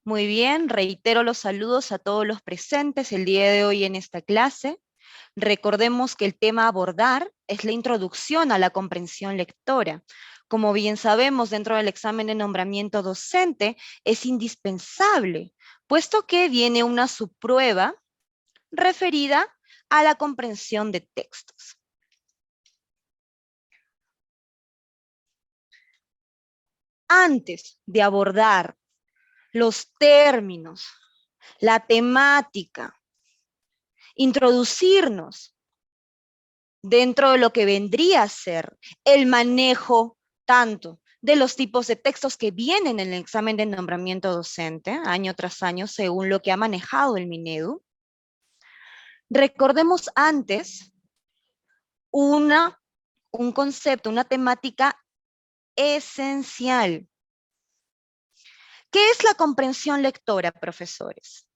Muy bien, reitero los saludos a todos los presentes el día de hoy en esta clase. Recordemos que el tema a abordar es la introducción a la comprensión lectora. Como bien sabemos, dentro del examen de nombramiento docente es indispensable, puesto que viene una subprueba referida a la comprensión de textos. Antes de abordar los términos, la temática, introducirnos dentro de lo que vendría a ser el manejo tanto de los tipos de textos que vienen en el examen de nombramiento docente, año tras año, según lo que ha manejado el Minedu. Recordemos antes un concepto, una temática esencial. ¿Qué es la comprensión lectora, profesores?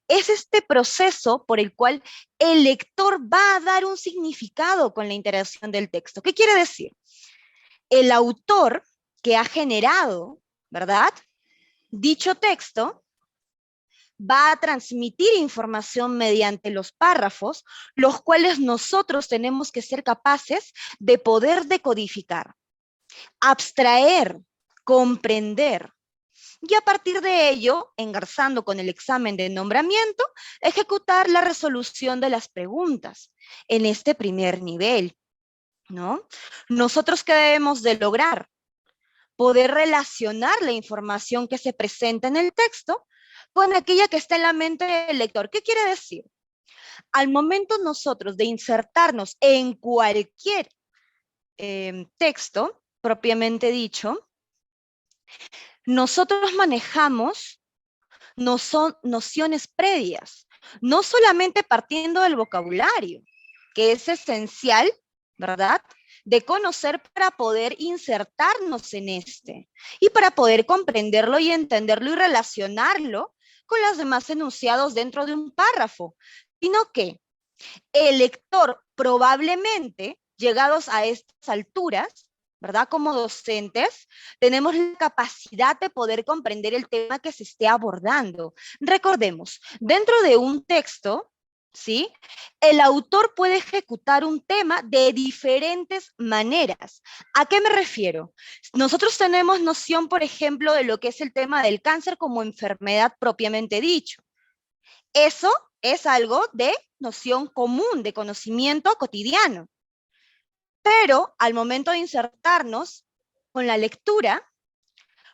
Es este proceso por el cual el lector va a dar un significado con la interacción del texto. ¿Qué quiere decir? El autor que ha generado, ¿verdad?, dicho texto, va a transmitir información mediante los párrafos, los cuales nosotros tenemos que ser capaces de poder decodificar, abstraer, comprender. Y a partir de ello, engarzando con el examen de nombramiento, ejecutar la resolución de las preguntas en este primer nivel, ¿no? Nosotros, ¿qué debemos de lograr? Poder relacionar la información que se presenta en el texto con aquella que está en la mente del lector. ¿Qué quiere decir? Al momento nosotros de insertarnos en cualquier texto, propiamente dicho, nosotros manejamos nociones previas, no solamente partiendo del vocabulario, que es esencial, ¿verdad?, de conocer para poder insertarnos en este y para poder comprenderlo y entenderlo y relacionarlo con los demás enunciados dentro de un párrafo, sino que el lector probablemente, llegados a estas alturas, ¿verdad? Como docentes, tenemos la capacidad de poder comprender el tema que se esté abordando. Recordemos, dentro de un texto, ¿sí?, el autor puede ejecutar un tema de diferentes maneras. ¿A qué me refiero? Nosotros tenemos noción, por ejemplo, de lo que es el tema del cáncer como enfermedad propiamente dicho. Eso es algo de noción común, de conocimiento cotidiano. Pero al momento de insertarnos con la lectura,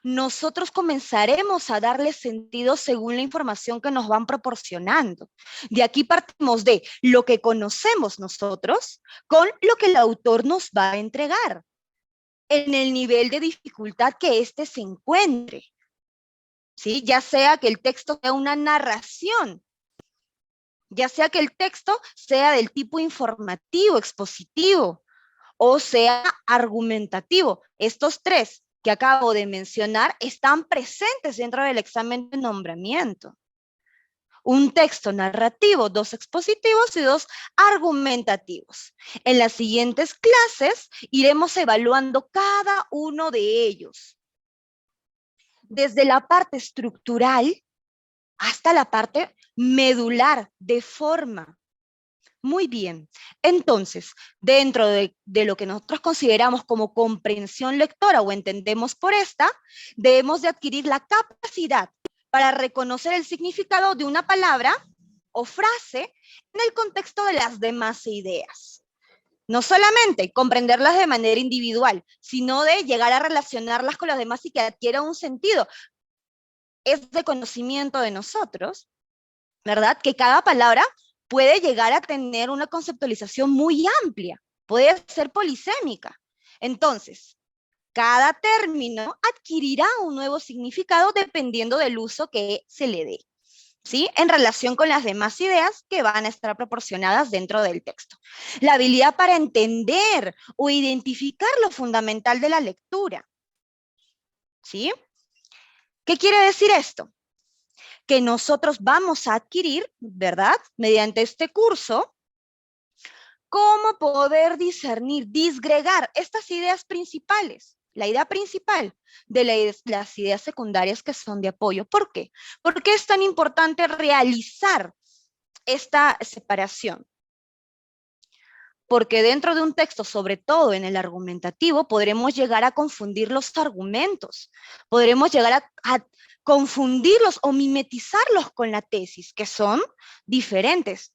nosotros comenzaremos a darle sentido según la información que nos van proporcionando. De aquí partimos de lo que conocemos nosotros con lo que el autor nos va a entregar, en el nivel de dificultad que éste se encuentre, ¿sí? Ya sea que el texto sea una narración, ya sea que el texto sea del tipo informativo, expositivo, o sea argumentativo. Estos tres que acabo de mencionar están presentes dentro del examen de nombramiento. Un texto narrativo, 2 expositivos y 2 argumentativos. En las siguientes clases iremos evaluando cada uno de ellos, desde la parte estructural hasta la parte medular, de forma. Muy bien. Entonces, dentro de lo que nosotros consideramos como comprensión lectora o entendemos por esta, debemos de adquirir la capacidad para reconocer el significado de una palabra o frase en el contexto de las demás ideas. No solamente comprenderlas de manera individual, sino de llegar a relacionarlas con las demás y que adquiera un sentido. Es de conocimiento de nosotros, ¿verdad?, que cada palabra puede llegar a tener una conceptualización muy amplia, puede ser polisémica. Entonces, cada término adquirirá un nuevo significado dependiendo del uso que se le dé, ¿sí?, en relación con las demás ideas que van a estar proporcionadas dentro del texto. La habilidad para entender o identificar lo fundamental de la lectura, ¿sí? ¿Qué quiere decir esto? Que nosotros vamos a adquirir, ¿verdad?, mediante este curso, cómo poder discernir, disgregar estas ideas principales la idea principal de las ideas secundarias que son de apoyo. ¿Por qué? ¿Por qué es tan importante realizar esta separación? Porque dentro de un texto, sobre todo en el argumentativo, podremos llegar a confundir los argumentos, podremos llegar a confundirlos o mimetizarlos con la tesis, que son diferentes.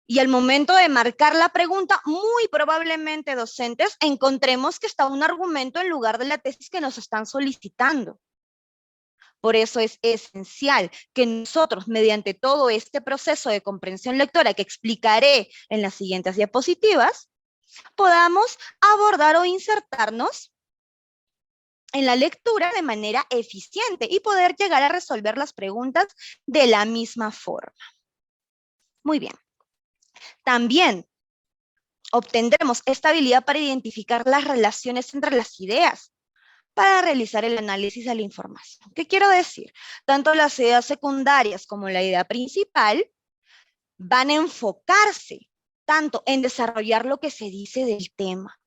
Y al momento de marcar la pregunta, muy probablemente, docentes, encontremos que está un argumento en lugar de la tesis que nos están solicitando. Por eso es esencial que nosotros, mediante todo este proceso de comprensión lectora que explicaré en las siguientes diapositivas, podamos abordar o insertarnos en la lectura de manera eficiente y poder llegar a resolver las preguntas de la misma forma. Muy bien. También obtendremos esta habilidad para identificar las relaciones entre las ideas, para realizar el análisis de la información. ¿Qué quiero decir? Tanto las ideas secundarias como la idea principal van a enfocarse tanto en desarrollar lo que se dice del tema.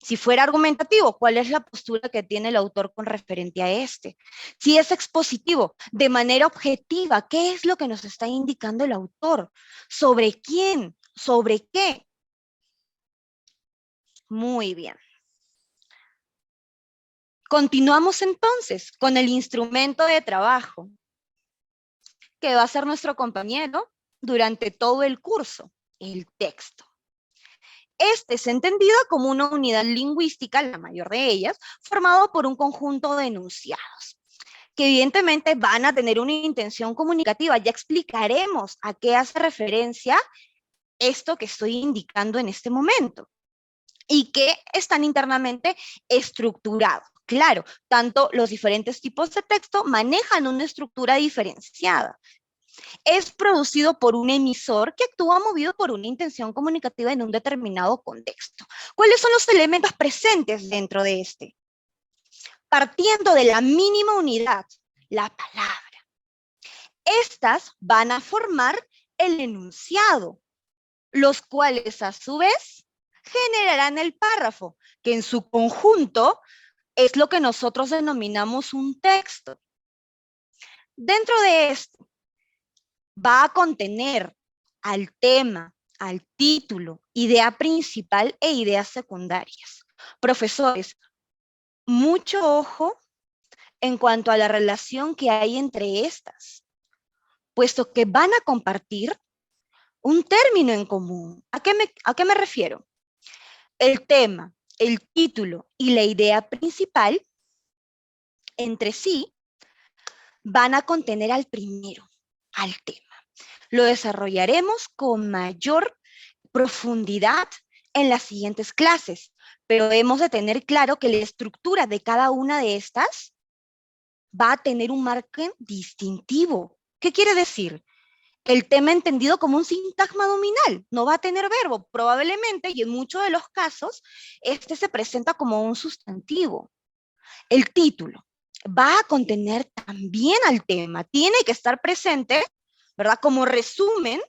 Si fuera argumentativo, ¿cuál es la postura que tiene el autor con referente a este? Si es expositivo, de manera objetiva, ¿qué es lo que nos está indicando el autor? ¿Sobre quién? ¿Sobre qué? Muy bien. Continuamos entonces con el instrumento de trabajo, que va a ser nuestro compañero durante todo el curso, el texto. Este es entendido como una unidad lingüística, la mayor de ellas, formado por un conjunto de enunciados, que evidentemente van a tener una intención comunicativa. Ya explicaremos a qué hace referencia esto que estoy indicando en este momento, y que están internamente estructurados. Claro, tanto los diferentes tipos de texto manejan una estructura diferenciada. Es producido por un emisor que actúa movido por una intención comunicativa en un determinado contexto. ¿Cuáles son los elementos presentes dentro de este? Partiendo de la mínima unidad, la palabra. Estas van a formar el enunciado, los cuales a su vez generarán el párrafo, que en su conjunto es lo que nosotros denominamos un texto. Dentro de esto va a contener al tema, al título, idea principal e ideas secundarias. Profesores, mucho ojo en cuanto a la relación que hay entre estas, puesto que van a compartir un término en común. ¿A qué me refiero? El tema, el título y la idea principal entre sí van a contener al primero, al tema. Lo desarrollaremos con mayor profundidad en las siguientes clases, pero hemos de tener claro que la estructura de cada una de estas va a tener un margen distintivo. ¿Qué quiere decir? El tema entendido como un sintagma nominal, no va a tener verbo, probablemente, y en muchos de los casos, este se presenta como un sustantivo. El título va a contener también al tema, tiene que estar presente, ¿verdad? Como resumen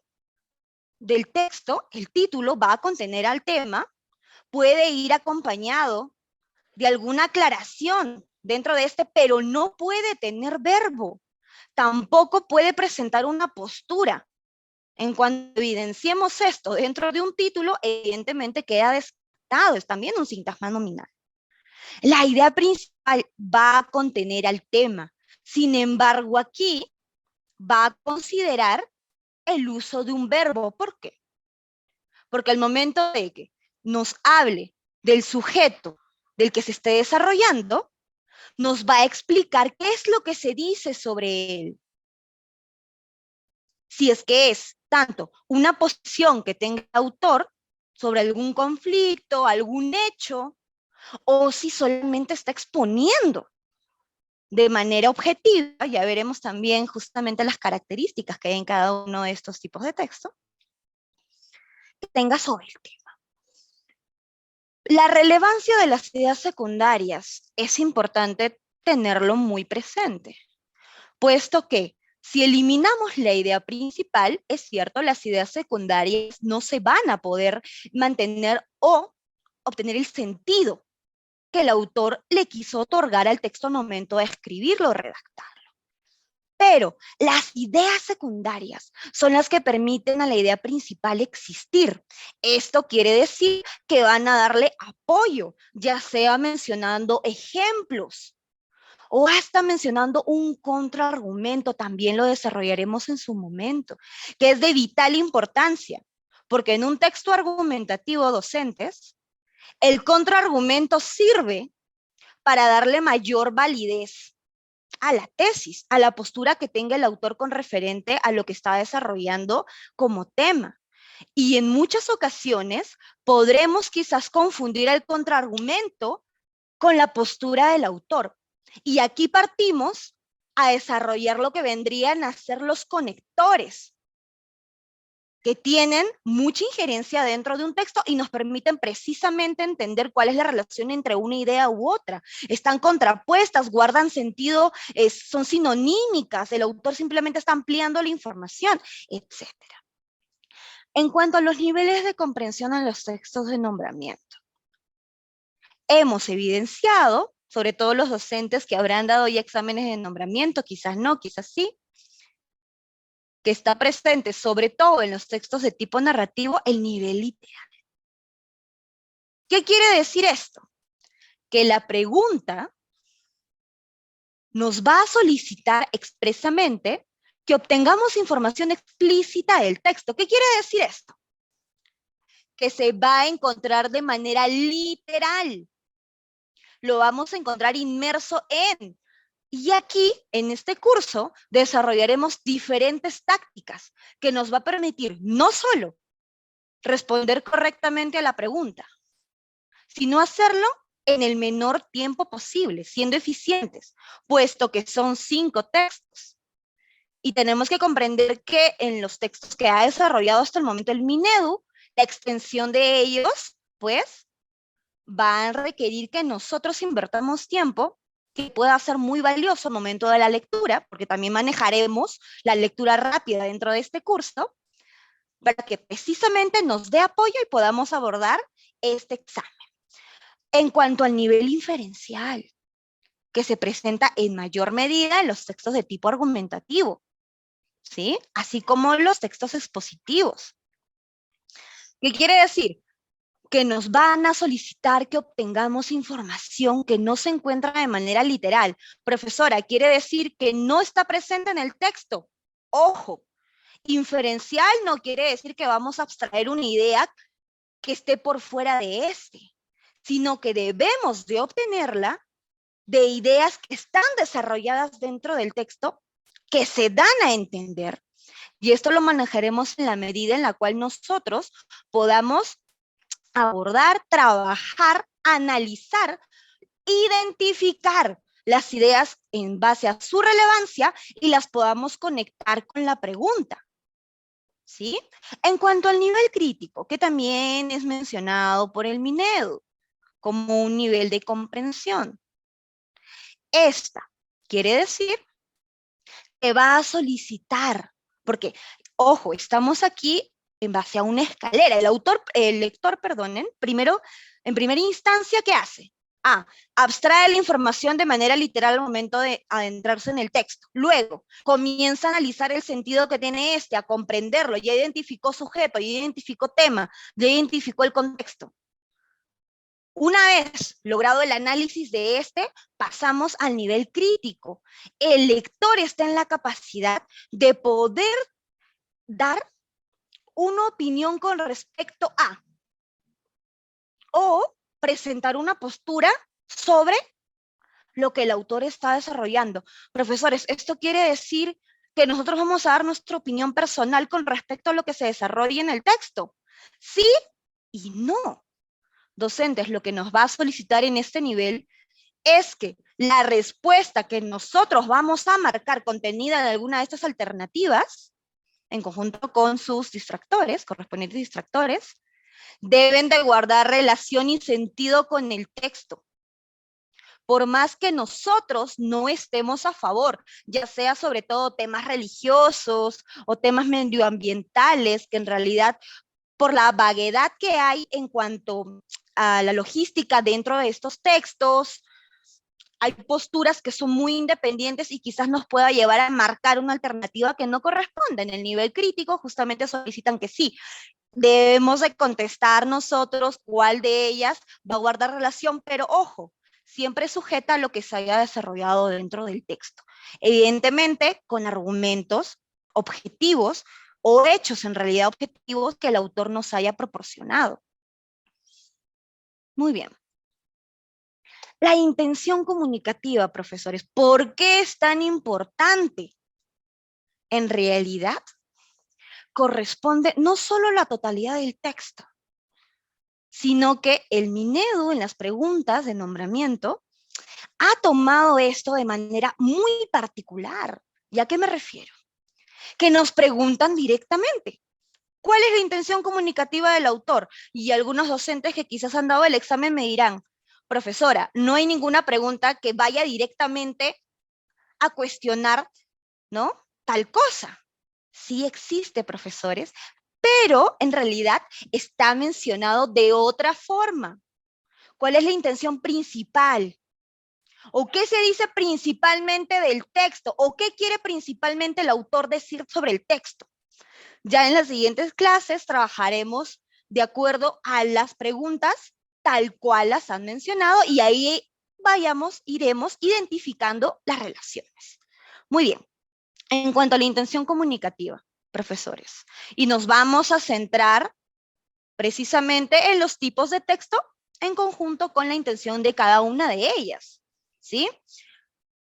del texto, el título va a contener al tema, puede ir acompañado de alguna aclaración dentro de este, pero no puede tener verbo. Tampoco puede presentar una postura. En cuanto evidenciemos esto dentro de un título, evidentemente queda descartado, es también un sintagma nominal. La idea principal va a contener al tema. Sin embargo, aquí va a considerar el uso de un verbo. ¿Por qué? Porque al momento de que nos hable del sujeto del que se esté desarrollando, nos va a explicar qué es lo que se dice sobre él. Si es que es tanto una posición que tenga el autor sobre algún conflicto, algún hecho, o si solamente está exponiendo de manera objetiva, ya veremos también justamente las características que hay en cada uno de estos tipos de texto, que tenga sobre el tema. La relevancia de las ideas secundarias es importante tenerlo muy presente, puesto que si eliminamos la idea principal, es cierto, las ideas secundarias no se van a poder mantener o obtener el sentido que el autor le quiso otorgar al texto al momento de escribirlo o redactarlo. Pero las ideas secundarias son las que permiten a la idea principal existir. Esto quiere decir que van a darle apoyo, ya sea mencionando ejemplos o hasta mencionando un contraargumento, también lo desarrollaremos en su momento, que es de vital importancia, porque en un texto argumentativo docentes, el contraargumento sirve para darle mayor validez a la tesis, a la postura que tenga el autor con referente a lo que está desarrollando como tema. Y en muchas ocasiones podremos quizás confundir el contraargumento con la postura del autor. Y aquí partimos a desarrollar lo que vendrían a ser los conectores, que tienen mucha injerencia dentro de un texto y nos permiten precisamente entender cuál es la relación entre una idea u otra. Están contrapuestas, guardan sentido, son sinonímicas, el autor simplemente está ampliando la información, etc. En cuanto a los niveles de comprensión en los textos de nombramiento, hemos evidenciado, sobre todo los docentes que habrán dado ya exámenes de nombramiento, quizás no, quizás sí, que está presente sobre todo en los textos de tipo narrativo, el nivel literario. ¿Qué quiere decir esto? Que la pregunta nos va a solicitar expresamente que obtengamos información explícita del texto. ¿Qué quiere decir esto? Que se va a encontrar de manera literal. Lo vamos a encontrar inmerso en. Y aquí, en este curso, desarrollaremos diferentes tácticas que nos va a permitir no solo responder correctamente a la pregunta, sino hacerlo en el menor tiempo posible, siendo eficientes, puesto que son 5 textos. Y tenemos que comprender que en los textos que ha desarrollado hasta el momento el Minedu, la extensión de ellos, pues, va a requerir que nosotros invertamos tiempo que pueda ser muy valioso al momento de la lectura, porque también manejaremos la lectura rápida dentro de este curso, para que precisamente nos dé apoyo y podamos abordar este examen. En cuanto al nivel inferencial, que se presenta en mayor medida en los textos de tipo argumentativo, ¿sí? Así como los textos expositivos. ¿Qué quiere decir? Que nos van a solicitar que obtengamos información que no se encuentra de manera literal. Profesora, quiere decir que no está presente en el texto. Ojo, inferencial no quiere decir que vamos a abstraer una idea que esté por fuera de este, sino que debemos de obtenerla de ideas que están desarrolladas dentro del texto, que se dan a entender. Y esto lo manejaremos en la medida en la cual nosotros podamos abordar, trabajar, analizar, identificar las ideas en base a su relevancia y las podamos conectar con la pregunta. ¿Sí? En cuanto al nivel crítico, que también es mencionado por el Minedu como un nivel de comprensión. Esta quiere decir que va a solicitar, porque, ojo, estamos aquí en base a una escalera. El lector, perdonen, primero, en primera instancia, ¿qué hace? Abstrae la información de manera literal al momento de adentrarse en el texto. Luego, comienza a analizar el sentido que tiene a comprenderlo. Ya identificó sujeto, ya identificó tema, ya identificó el contexto. Una vez logrado el análisis de pasamos al nivel crítico. El lector está en la capacidad de poder dar una opinión con respecto a, o presentar una postura sobre lo que el autor está desarrollando. Profesores, esto quiere decir que nosotros vamos a dar nuestra opinión personal con respecto a lo que se desarrolla en el texto. Sí y no. Docentes, lo que nos va a solicitar en este nivel es que la respuesta que nosotros vamos a marcar contenida en alguna de estas alternativas, en conjunto con sus distractores, correspondientes distractores, deben de guardar relación y sentido con el texto. Por más que nosotros no estemos a favor, ya sea sobre todo temas religiosos o temas medioambientales, que en realidad por la vaguedad que hay en cuanto a la logística dentro de estos textos. Hay posturas que son muy independientes y quizás nos pueda llevar a marcar una alternativa que no corresponde. En el nivel crítico justamente solicitan que sí, debemos de contestar nosotros cuál de ellas va a guardar relación, pero ojo, siempre sujeta a lo que se haya desarrollado dentro del texto. Evidentemente, con argumentos objetivos o hechos en realidad objetivos que el autor nos haya proporcionado. Muy bien. La intención comunicativa, profesores, ¿por qué es tan importante? En realidad, corresponde no solo a la totalidad del texto, sino que el Minedu en las preguntas de nombramiento ha tomado esto de manera muy particular. ¿Y a qué me refiero? Que nos preguntan directamente, ¿cuál es la intención comunicativa del autor? Y algunos docentes que quizás han dado el examen me dirán, profesora, no hay ninguna pregunta que vaya directamente a cuestionar, ¿no? Tal cosa. Sí existe, profesores, pero en realidad está mencionado de otra forma. ¿Cuál es la intención principal? ¿O qué se dice principalmente del texto? ¿O qué quiere principalmente el autor decir sobre el texto? Ya en las siguientes clases trabajaremos de acuerdo a las preguntas tal cual las han mencionado y ahí iremos identificando las relaciones. Muy bien, en cuanto a la intención comunicativa, profesores, y nos vamos a centrar precisamente en los tipos de texto en conjunto con la intención de cada una de ellas, ¿sí?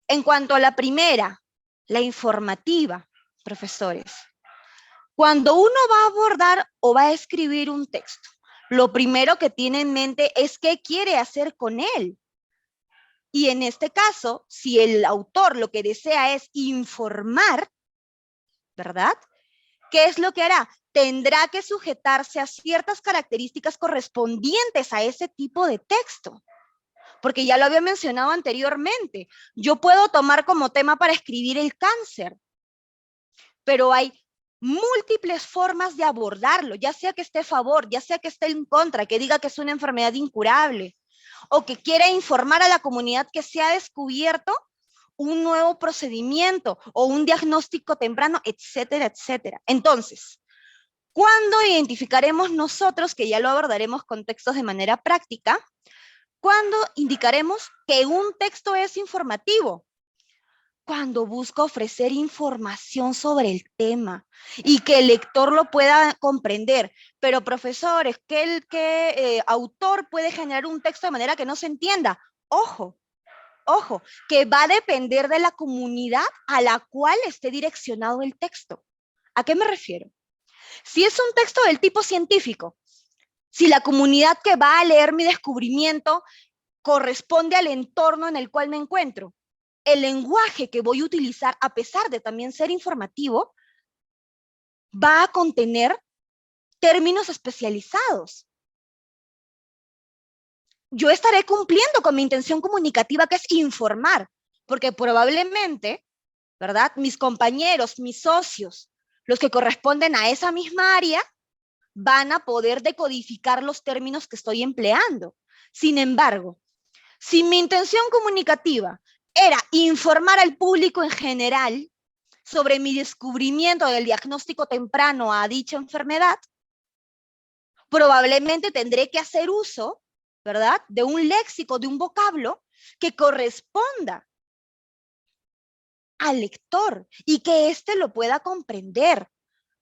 En cuanto a la primera, la informativa, profesores, cuando uno va a abordar o va a escribir un texto, lo primero que tiene en mente es qué quiere hacer con él. Y en este caso, si el autor lo que desea es informar, ¿verdad? ¿Qué es lo que hará? Tendrá que sujetarse a ciertas características correspondientes a ese tipo de texto. Porque ya lo había mencionado anteriormente. Yo puedo tomar como tema para escribir el cáncer, pero hay múltiples formas de abordarlo, ya sea que esté a favor, ya sea que esté en contra, que diga que es una enfermedad incurable, o que quiera informar a la comunidad que se ha descubierto un nuevo procedimiento o un diagnóstico temprano, etcétera, etcétera. Entonces, ¿cuándo identificaremos nosotros, que ya lo abordaremos con textos de manera práctica, cuándo indicaremos que un texto es informativo? Cuando busca ofrecer información sobre el tema y que el lector lo pueda comprender. Pero profesores, ¿qué autor puede generar un texto de manera que no se entienda? Ojo, ojo, que va a depender de la comunidad a la cual esté direccionado el texto. ¿A qué me refiero? Si es un texto del tipo científico, si la comunidad que va a leer mi descubrimiento corresponde al entorno en el cual me encuentro, el lenguaje que voy a utilizar, a pesar de también ser informativo, va a contener términos especializados. Yo estaré cumpliendo con mi intención comunicativa, que es informar, porque probablemente, ¿verdad? Mis compañeros, mis socios, los que corresponden a esa misma área, van a poder decodificar los términos que estoy empleando. Sin embargo, si mi intención comunicativa era informar al público en general sobre mi descubrimiento del diagnóstico temprano a dicha enfermedad, probablemente tendré que hacer uso, ¿verdad?, de un léxico, de un vocablo que corresponda al lector y que éste lo pueda comprender.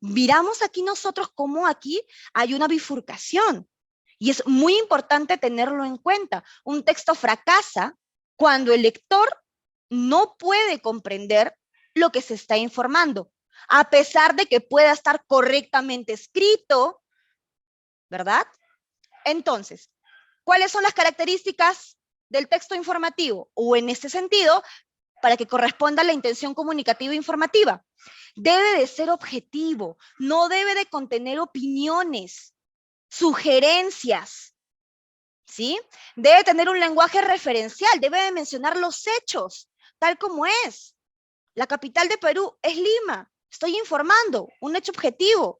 Miramos aquí nosotros cómo aquí hay una bifurcación y es muy importante tenerlo en cuenta. Un texto fracasa cuando el lector no puede comprender lo que se está informando, a pesar de que pueda estar correctamente escrito, ¿verdad? Entonces, ¿cuáles son las características del texto informativo? O en este sentido, para que corresponda a la intención comunicativa e informativa, debe de ser objetivo, no debe de contener opiniones, sugerencias, ¿sí? Debe tener un lenguaje referencial, debe de mencionar los hechos, tal como es. La capital de Perú es Lima. Estoy informando, un hecho objetivo.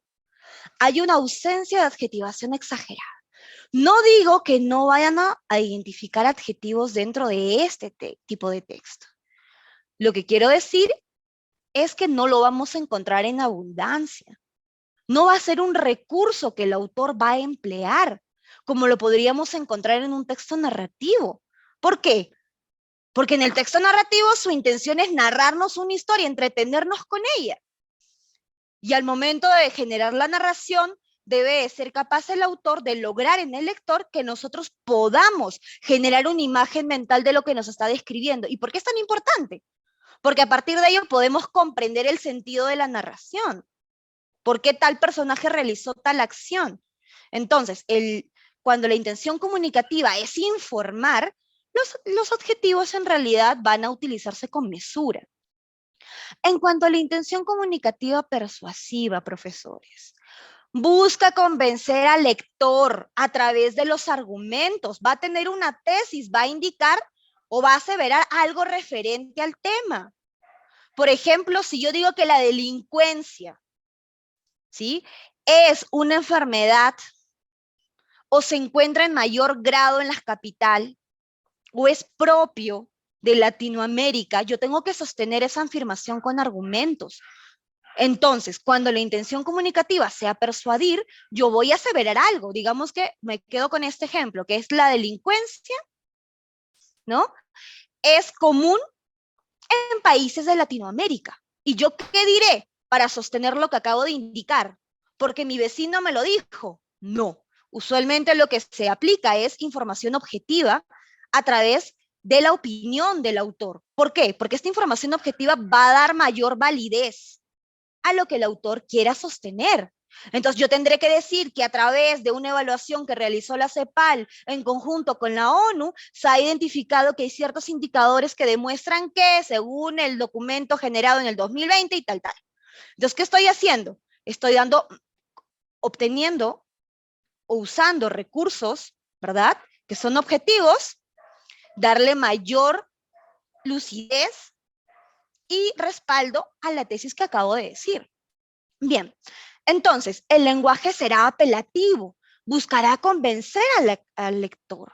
Hay una ausencia de adjetivación exagerada. No digo que no vayan a identificar adjetivos dentro de este tipo de texto. Lo que quiero decir es que no lo vamos a encontrar en abundancia. No va a ser un recurso que el autor va a emplear, como lo podríamos encontrar en un texto narrativo. ¿Por qué? Porque en el texto narrativo su intención es narrarnos una historia, entretenernos con ella. Y al momento de generar la narración, debe ser capaz el autor de lograr en el lector que nosotros podamos generar una imagen mental de lo que nos está describiendo. ¿Y por qué es tan importante? Porque a partir de ello podemos comprender el sentido de la narración. ¿Por qué tal personaje realizó tal acción? Entonces, cuando la intención comunicativa es informar, los adjetivos en realidad van a utilizarse con mesura. En cuanto a la intención comunicativa persuasiva, profesores, busca convencer al lector a través de los argumentos, va a tener una tesis, va a indicar o va a aseverar algo referente al tema. Por ejemplo, si yo digo que la delincuencia, ¿sí?, es una enfermedad o se encuentra en mayor grado en la capital o es propio de Latinoamérica, yo tengo que sostener esa afirmación con argumentos. Entonces, cuando la intención comunicativa sea persuadir, yo voy a aseverar algo. Digamos que me quedo con este ejemplo, que es la delincuencia, ¿no? Es común en países de Latinoamérica. ¿Y yo qué diré para sostener lo que acabo de indicar? Porque mi vecino me lo dijo. No. Usualmente lo que se aplica es información objetiva a través de la opinión del autor. ¿Por qué? Porque esta información objetiva va a dar mayor validez a lo que el autor quiera sostener. Entonces yo tendré que decir que a través de una evaluación que realizó la CEPAL en conjunto con la ONU, se ha identificado que hay ciertos indicadores que demuestran que, según el documento generado en el 2020 y tal. Entonces, ¿qué estoy haciendo? Estoy obteniendo o usando recursos, ¿verdad?, que son objetivos, darle mayor lucidez y respaldo a la tesis que acabo de decir. Bien, entonces el lenguaje será apelativo, buscará convencer al lector.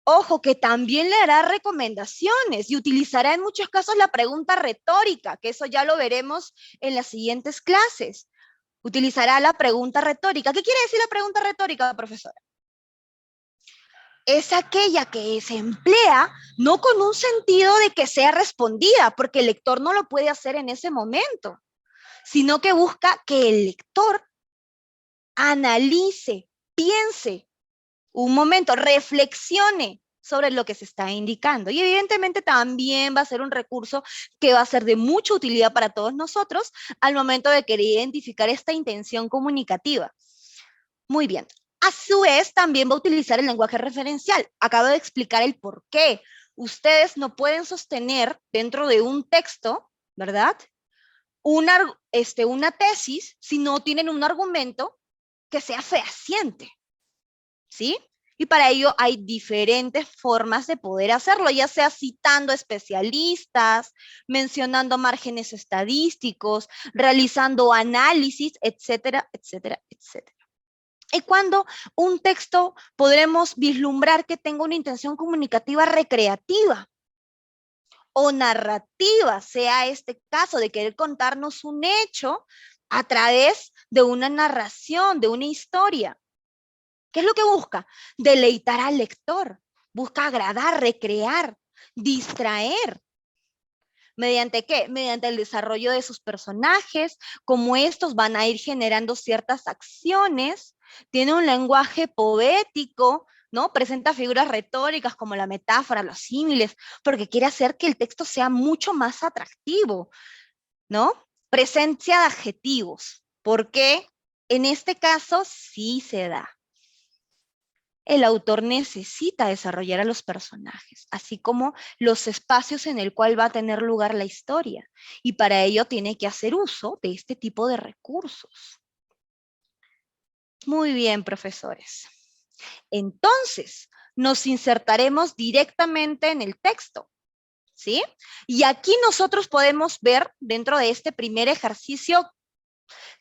Ojo, que también le hará recomendaciones y utilizará en muchos casos la pregunta retórica, que eso ya lo veremos en las siguientes clases. Utilizará la pregunta retórica. ¿Qué quiere decir la pregunta retórica, profesora? Es aquella que se emplea no con un sentido de que sea respondida, porque el lector no lo puede hacer en ese momento, sino que busca que el lector analice, piense un momento, reflexione sobre lo que se está indicando. Y evidentemente también va a ser un recurso que va a ser de mucha utilidad para todos nosotros al momento de querer identificar esta intención comunicativa. Muy bien. A su vez, también va a utilizar el lenguaje referencial. Acabo de explicar el por qué. Ustedes no pueden sostener dentro de un texto, ¿verdad?, una tesis si no tienen un argumento que sea fehaciente, ¿sí? Y para ello hay diferentes formas de poder hacerlo, ya sea citando especialistas, mencionando márgenes estadísticos, realizando análisis, etcétera, etcétera, etcétera. Y cuando un texto podremos vislumbrar que tenga una intención comunicativa recreativa o narrativa, sea este caso de querer contarnos un hecho a través de una narración, de una historia. ¿Qué es lo que busca? Deleitar al lector, busca agradar, recrear, distraer. ¿Mediante qué? Mediante el desarrollo de sus personajes, como estos van a ir generando ciertas acciones, tiene un lenguaje poético, ¿no? Presenta figuras retóricas como la metáfora, los símiles, porque quiere hacer que el texto sea mucho más atractivo, ¿no? Presencia de adjetivos, porque en este caso sí se da. El autor necesita desarrollar a los personajes, así como los espacios en el cual va a tener lugar la historia. Y para ello tiene que hacer uso de este tipo de recursos. Muy bien, profesores. Entonces, nos insertaremos directamente en el texto, ¿sí? Y aquí nosotros podemos ver dentro de este primer ejercicio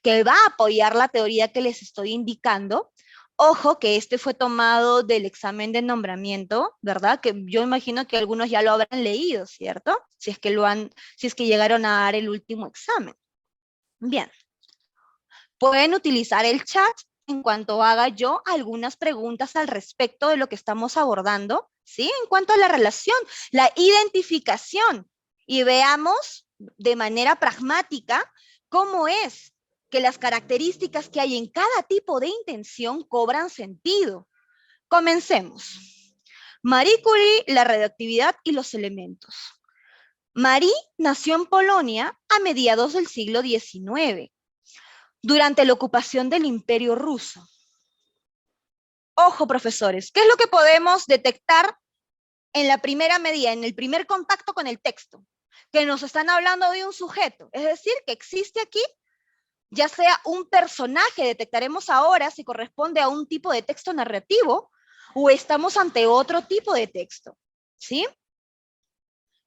que va a apoyar la teoría que les estoy indicando, Ojo que este fue tomado del examen de nombramiento, ¿verdad? Que yo imagino que algunos ya lo habrán leído, ¿cierto? Si es que llegaron a dar el último examen. Bien, pueden utilizar el chat en cuanto haga yo algunas preguntas al respecto de lo que estamos abordando, ¿sí? En cuanto a la relación, la identificación, y veamos de manera pragmática cómo es que las características que hay en cada tipo de intención cobran sentido. Comencemos. Marie Curie, la radioactividad y los elementos. Marie nació en Polonia a mediados del siglo XIX, durante la ocupación del Imperio Ruso. Ojo, profesores, ¿qué es lo que podemos detectar en la primera medida, en el primer contacto con el texto? Que nos están hablando de un sujeto, es decir, que existe aquí ya sea un personaje, detectaremos ahora si corresponde a un tipo de texto narrativo o estamos ante otro tipo de texto, ¿sí?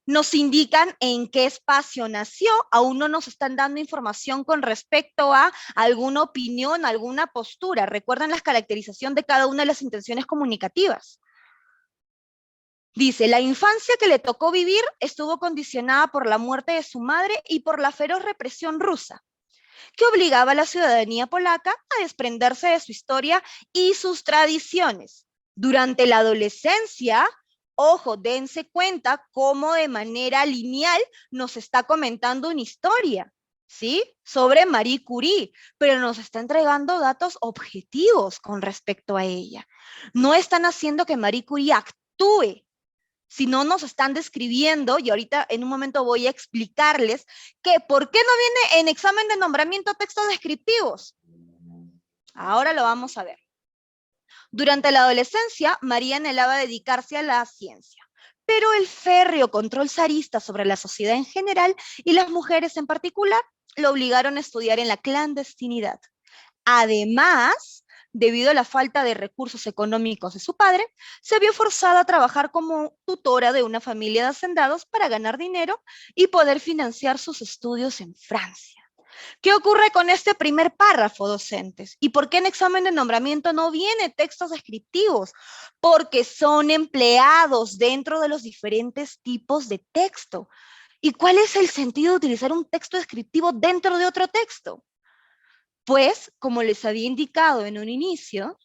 Nos indican en qué espacio nació, aún no nos están dando información con respecto a alguna opinión, alguna postura. Recuerden la caracterización de cada una de las intenciones comunicativas. Dice, la infancia que le tocó vivir estuvo condicionada por la muerte de su madre y por la feroz represión rusa, que obligaba a la ciudadanía polaca a desprenderse de su historia y sus tradiciones. Durante la adolescencia, ojo, dense cuenta cómo de manera lineal nos está comentando una historia, ¿sí? Sobre Marie Curie, pero nos está entregando datos objetivos con respecto a ella. No están haciendo que Marie Curie actúe, si no nos están describiendo, y ahorita en un momento voy a explicarles que por qué no viene en examen de nombramiento textos descriptivos. Ahora lo vamos a ver. Durante la adolescencia, María anhelaba dedicarse a la ciencia, pero el férreo control zarista sobre la sociedad en general y las mujeres en particular lo obligaron a estudiar en la clandestinidad. Además, debido a la falta de recursos económicos de su padre, se vio forzada a trabajar como tutora de una familia de hacendados para ganar dinero y poder financiar sus estudios en Francia. ¿Qué ocurre con este primer párrafo, docentes? ¿Y por qué en examen de nombramiento no viene textos descriptivos? Porque son empleados dentro de los diferentes tipos de texto. ¿Y cuál es el sentido de utilizar un texto descriptivo dentro de otro texto? Pues, como les había indicado en un inicio,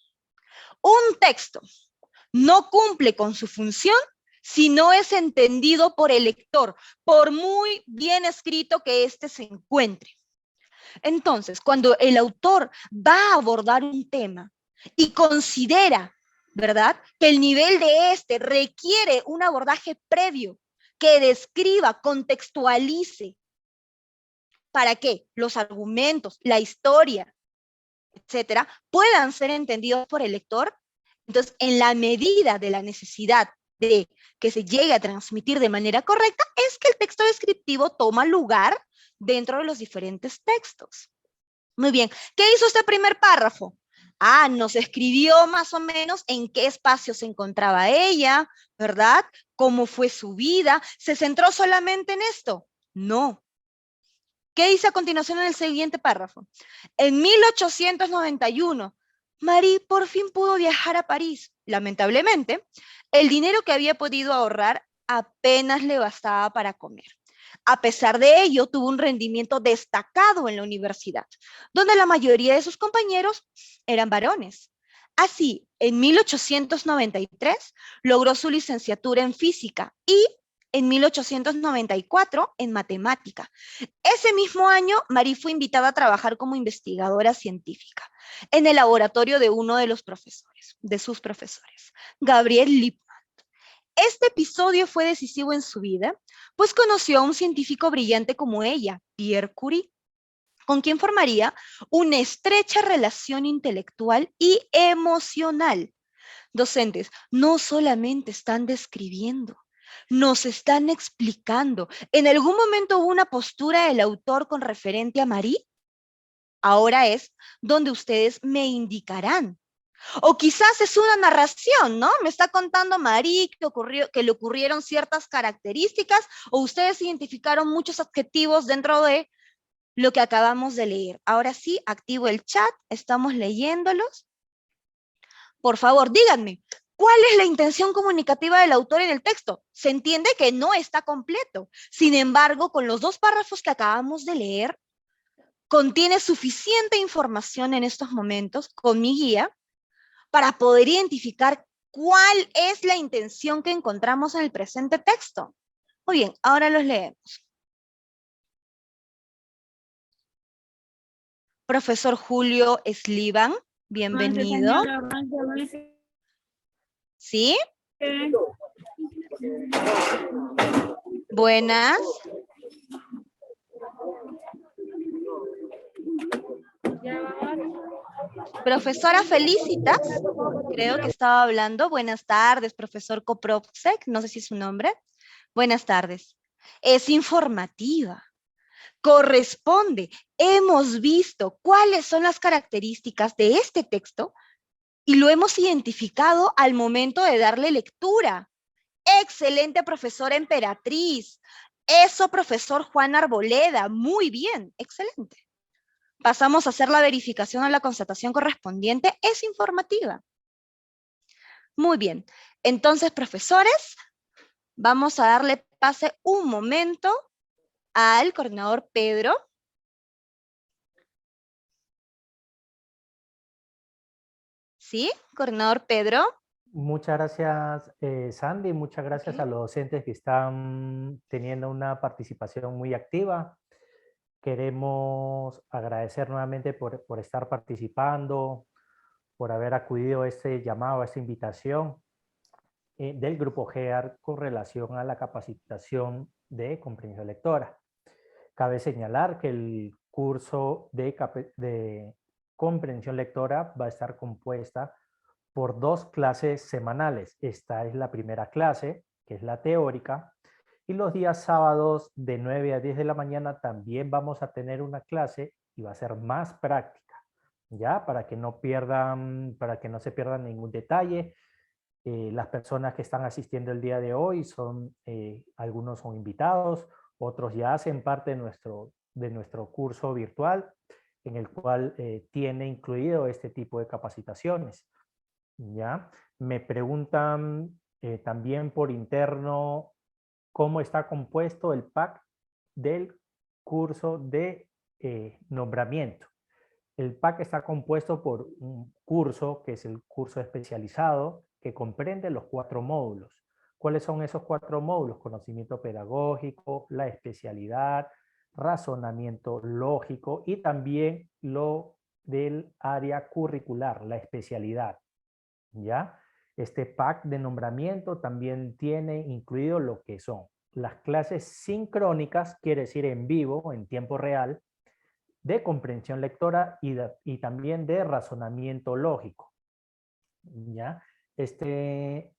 un texto no cumple con su función si no es entendido por el lector, por muy bien escrito que éste se encuentre. Entonces, cuando el autor va a abordar un tema y considera, ¿verdad?, que el nivel de este requiere un abordaje previo que describa, contextualice, ¿para qué? Los argumentos, la historia, etcétera, puedan ser entendidos por el lector. Entonces, en la medida de la necesidad de que se llegue a transmitir de manera correcta, es que el texto descriptivo toma lugar dentro de los diferentes textos. Muy bien, ¿qué hizo este primer párrafo? Nos escribió más o menos en qué espacio se encontraba ella, ¿verdad? ¿Cómo fue su vida? ¿Se centró solamente en esto? No. ¿Qué dice a continuación en el siguiente párrafo? En 1891, Marie por fin pudo viajar a París. Lamentablemente, el dinero que había podido ahorrar apenas le bastaba para comer. A pesar de ello, tuvo un rendimiento destacado en la universidad, donde la mayoría de sus compañeros eran varones. Así, en 1893 logró su licenciatura en física y en 1894 en matemática. Ese mismo año, Marie fue invitada a trabajar como investigadora científica en el laboratorio de uno de los profesores, de sus profesores, Gabriel Lippmann. Este episodio fue decisivo en su vida, pues conoció a un científico brillante como ella, Pierre Curie, con quien formaría una estrecha relación intelectual y emocional. Docentes, no solamente están describiendo, nos están explicando. ¿En algún momento hubo una postura del autor con referente a Marie? Ahora es donde ustedes me indicarán. O quizás es una narración, ¿no? Me está contando Marie que le ocurrieron ciertas características, o ustedes identificaron muchos adjetivos dentro de lo que acabamos de leer. Ahora sí, activo el chat, estamos leyéndolos. Por favor, díganme, ¿cuál es la intención comunicativa del autor en el texto? Se entiende que no está completo. Sin embargo, con los 2 párrafos que acabamos de leer, contiene suficiente información en estos momentos con mi guía para poder identificar cuál es la intención que encontramos en el presente texto. Muy bien, ahora los leemos. Profesor Julio Slivan, bienvenido. ¿Sí? Buenas. Profesora Felicitas, creo que estaba hablando. Buenas tardes, profesor Koprovsek, no sé si es su nombre. Buenas tardes. Es informativa. Corresponde. Hemos visto cuáles son las características de este texto y lo hemos identificado al momento de darle lectura. Excelente, profesora Emperatriz. Eso, profesor Juan Arboleda. Muy bien, excelente. Pasamos a hacer la verificación a la constatación correspondiente. Es informativa. Muy bien. Entonces, profesores, vamos a darle pase un momento al coordinador Pedro. ¿Sí? Coordinador Pedro. Muchas gracias, Sandy. Muchas gracias a los docentes que están teniendo una participación muy activa. Queremos agradecer nuevamente por estar participando, por haber acudido a este llamado, a esta invitación del Grupo GEAR con relación a la capacitación de comprensión lectora. Cabe señalar que el curso de comprensión lectora va a estar compuesta por 2 clases semanales. Esta es la primera clase, que es la teórica, y los días sábados de 9 a 10 de la mañana también vamos a tener una clase y va a ser más práctica, ¿ya? Para que no se pierdan ningún detalle. Las personas que están asistiendo el día de hoy algunos son invitados, otros ya hacen parte de nuestro curso virtual, en el cual tiene incluido este tipo de capacitaciones. ¿Ya? Me preguntan también por interno cómo está compuesto el pack del curso de nombramiento. El pack está compuesto por un curso, que es el curso especializado, que comprende los 4 módulos. ¿Cuáles son esos 4 módulos? Conocimiento pedagógico, la especialidad, razonamiento lógico y también lo del área curricular, la especialidad. ¿Ya? Este pack de nombramiento también tiene incluido lo que son las clases sincrónicas, quiere decir en vivo, en tiempo real, de comprensión lectora y también de razonamiento lógico. ¿Ya? Este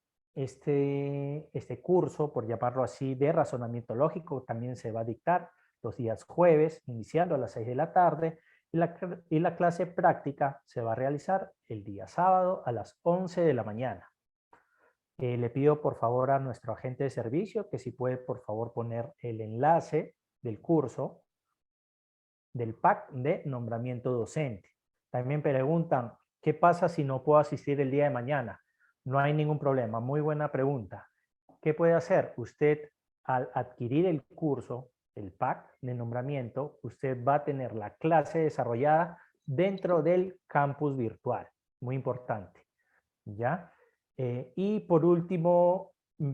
curso, por llamarlo así, de razonamiento lógico también se va a dictar los días jueves, iniciando a las 6 de la tarde, y la clase práctica se va a realizar el día sábado a las 11 de la mañana. Le pido por favor a nuestro agente de servicio que si puede por favor poner el enlace del curso del pack de nombramiento docente. También preguntan, ¿qué pasa si no puedo asistir el día de mañana? No hay ningún problema, muy buena pregunta. ¿Qué puede hacer? Usted al adquirir el curso, el pack de nombramiento, usted va a tener la clase desarrollada dentro del campus virtual. Muy importante. ¿Ya? Y por último,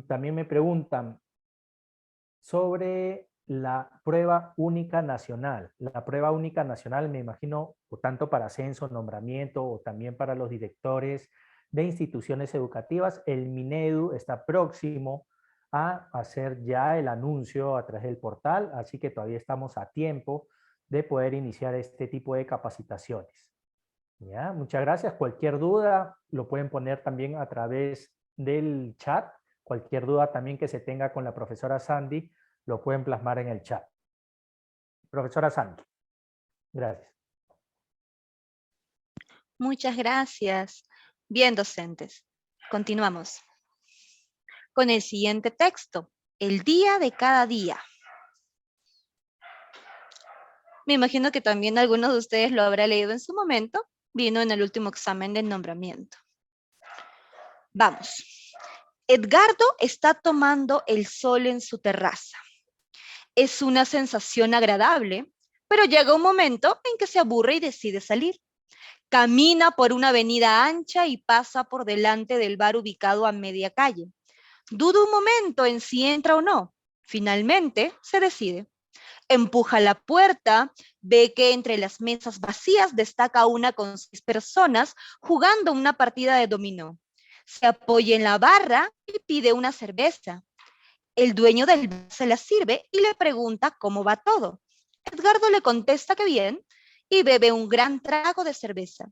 también me preguntan sobre la prueba única nacional. La prueba única nacional, me imagino, o tanto para ascenso, nombramiento, o también para los directores de instituciones educativas, el Minedu está próximo a hacer ya el anuncio a través del portal, así que todavía estamos a tiempo de poder iniciar este tipo de capacitaciones. ¿Ya? Muchas gracias. Cualquier duda lo pueden poner también a través del chat. Cualquier duda también que se tenga con la profesora Sandy, lo pueden plasmar en el chat. Profesora Sandy, gracias. Muchas gracias. Bien, docentes. Continuamos con el siguiente texto. El día de cada día. Me imagino que también algunos de ustedes lo habrá leído en su momento. Vino en el último examen de nombramiento. Vamos. Edgardo está tomando el sol en su terraza. Es una sensación agradable, pero llega un momento en que se aburre y decide salir. Camina por una avenida ancha y pasa por delante del bar ubicado a media calle. Duda un momento en si entra o no. Finalmente, se decide. Empuja la puerta, ve que entre las mesas vacías destaca una con 6 personas jugando una partida de dominó. Se apoya en la barra y pide una cerveza. El dueño del bar se la sirve y le pregunta cómo va todo. Edgardo le contesta que bien y bebe un gran trago de cerveza.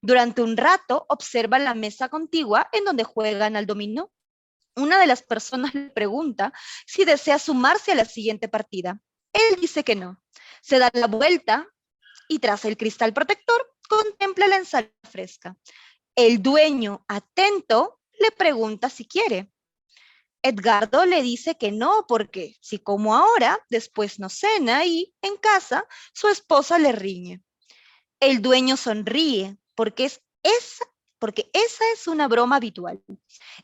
Durante un rato observa la mesa contigua en donde juegan al dominó. Una de las personas le pregunta si desea sumarse a la siguiente partida. Él dice que no. Se da la vuelta y tras el cristal protector contempla la ensalada fresca. El dueño, atento, le pregunta si quiere. Edgardo le dice que no, porque si como ahora, después no cena y, en casa, su esposa le riñe. El dueño sonríe, porque esa es una broma habitual.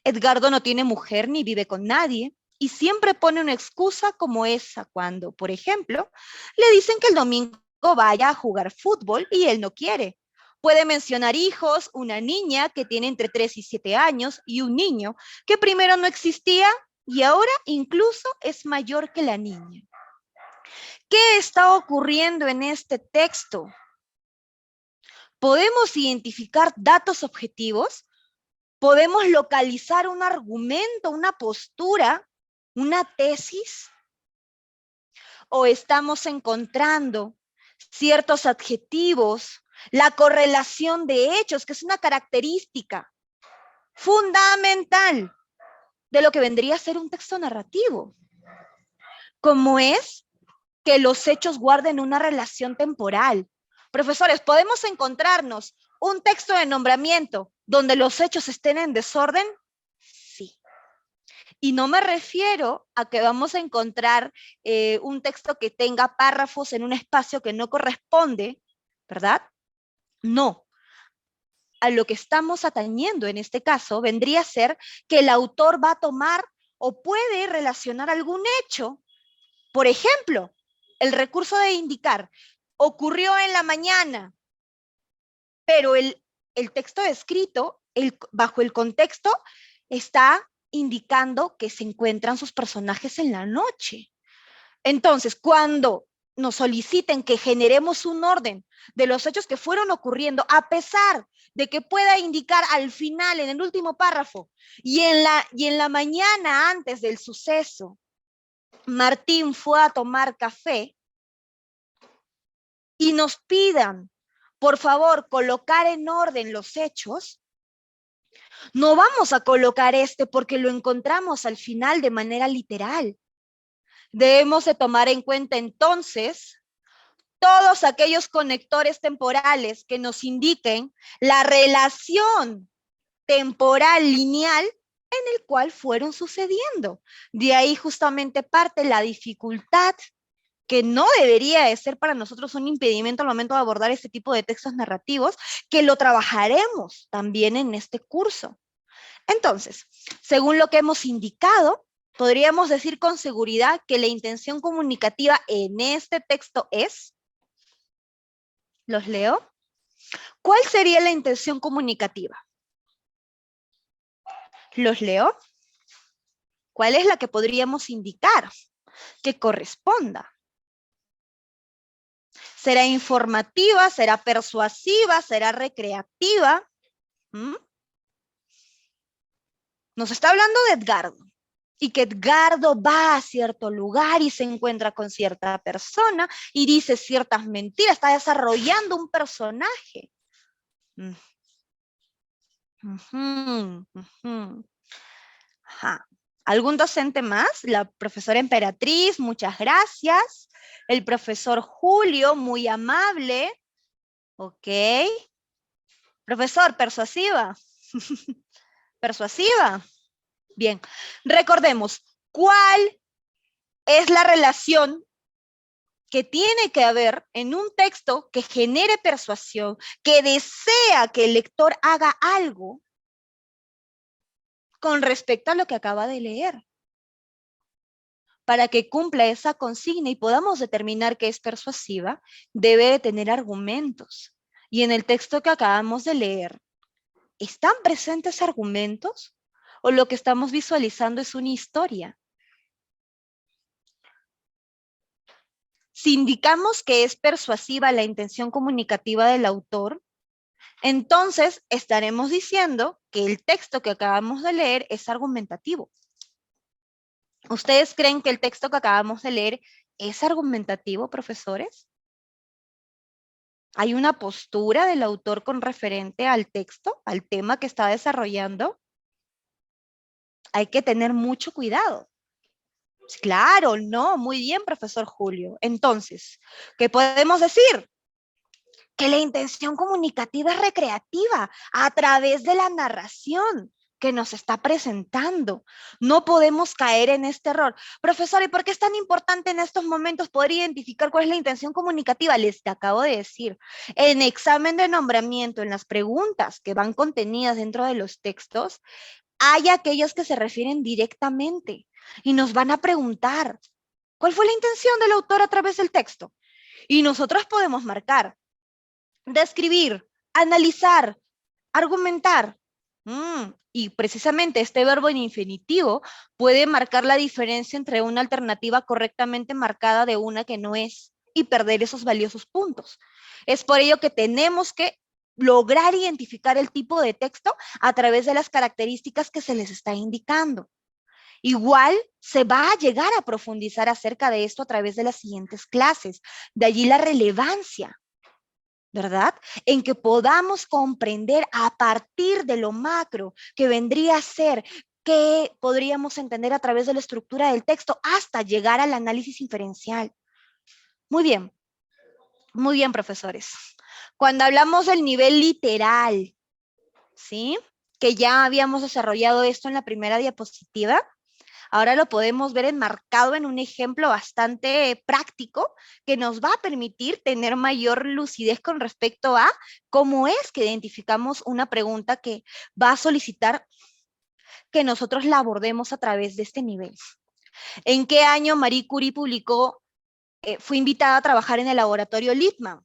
Edgardo no tiene mujer ni vive con nadie, y siempre pone una excusa como esa cuando, por ejemplo, le dicen que el domingo vaya a jugar fútbol y él no quiere. Puede mencionar hijos, una niña que tiene entre 3 y 7 años y un niño que primero no existía y ahora incluso es mayor que la niña. ¿Qué está ocurriendo en este texto? ¿Podemos identificar datos objetivos? ¿Podemos localizar un argumento, una postura, una tesis? ¿O estamos encontrando ciertos adjetivos, la correlación de hechos, que es una característica fundamental de lo que vendría a ser un texto narrativo? Como es que los hechos guarden una relación temporal. Profesores, ¿podemos encontrarnos un texto de nombramiento donde los hechos estén en desorden? Sí. Y no me refiero a que vamos a encontrar un texto que tenga párrafos en un espacio que no corresponde, ¿verdad? No. A lo que estamos atañendo en este caso vendría a ser que el autor va a tomar o puede relacionar algún hecho. Por ejemplo, el recurso de indicar ocurrió en la mañana, pero el texto escrito, bajo el contexto, está indicando que se encuentran sus personajes en la noche. Entonces, cuando nos soliciten que generemos un orden de los hechos que fueron ocurriendo, a pesar de que pueda indicar al final, en el último párrafo, y en la mañana antes del suceso, Martín fue a tomar café, y nos pidan, por favor, colocar en orden los hechos, no vamos a colocar porque lo encontramos al final de manera literal. Debemos de tomar en cuenta entonces todos aquellos conectores temporales que nos indiquen la relación temporal lineal en el cual fueron sucediendo. De ahí justamente parte la dificultad que no debería de ser para nosotros un impedimento al momento de abordar este tipo de textos narrativos, que lo trabajaremos también en este curso. Entonces, según lo que hemos indicado, podríamos decir con seguridad que la intención comunicativa en este texto es, ¿los leo? ¿Cuál sería la intención comunicativa? ¿Los leo? ¿Cuál es la que podríamos indicar que corresponda? ¿Será informativa? ¿Será persuasiva? ¿Será recreativa? ¿Mm? Nos está hablando de Edgardo, y que Edgardo va a cierto lugar y se encuentra con cierta persona y dice ciertas mentiras, está desarrollando un personaje. Ajá. ¿Algún docente más? La profesora Emperatriz, muchas gracias. El profesor Julio, muy amable. Ok. Profesor, persuasiva. Persuasiva. Bien. Recordemos, ¿cuál es la relación que tiene que haber en un texto que genere persuasión, que desea que el lector haga algo? con respecto a lo que acaba de leer, para que cumpla esa consigna y podamos determinar que es persuasiva, debe de tener argumentos. Y en el texto que acabamos de leer, ¿están presentes argumentos? ¿O lo que estamos visualizando es una historia? Si indicamos que es persuasiva la intención comunicativa del autor, entonces estaremos diciendo que el texto que acabamos de leer es argumentativo. ¿Ustedes creen que el texto que acabamos de leer es argumentativo, profesores? ¿Hay una postura del autor con referente al texto, al tema que está desarrollando? Hay que tener mucho cuidado. Claro, no, muy bien, profesor Julio. Entonces, ¿qué podemos decir? Que la intención comunicativa es recreativa a través de la narración que nos está presentando. No podemos caer en este error. Profesor, ¿y por qué es tan importante en estos momentos poder identificar cuál es la intención comunicativa? Les te acabo de decir, en examen de nombramiento, en las preguntas que van contenidas dentro de los textos, hay aquellos que se refieren directamente y nos van a preguntar, ¿cuál fue la intención del autor a través del texto? Y nosotros podemos marcar, describir, analizar, argumentar. Y precisamente este verbo en infinitivo puede marcar la diferencia entre una alternativa correctamente marcada de una que no es y perder esos valiosos puntos. Es por ello que tenemos que lograr identificar el tipo de texto a través de las características que se les está indicando. Igual se va a llegar a profundizar acerca de esto a través de las siguientes clases. De allí la relevancia, ¿verdad? En que podamos comprender a partir de lo macro que vendría a ser que podríamos entender a través de la estructura del texto hasta llegar al análisis inferencial. Muy bien, profesores. Cuando hablamos del nivel literal, ¿sí? Que ya habíamos desarrollado esto en la primera diapositiva, ahora lo podemos ver enmarcado en un ejemplo bastante práctico que nos va a permitir tener mayor lucidez con respecto a cómo es que identificamos una pregunta que va a solicitar que nosotros la abordemos a través de este nivel. ¿En qué año Marie Curie fue invitada a trabajar en el laboratorio Lippmann?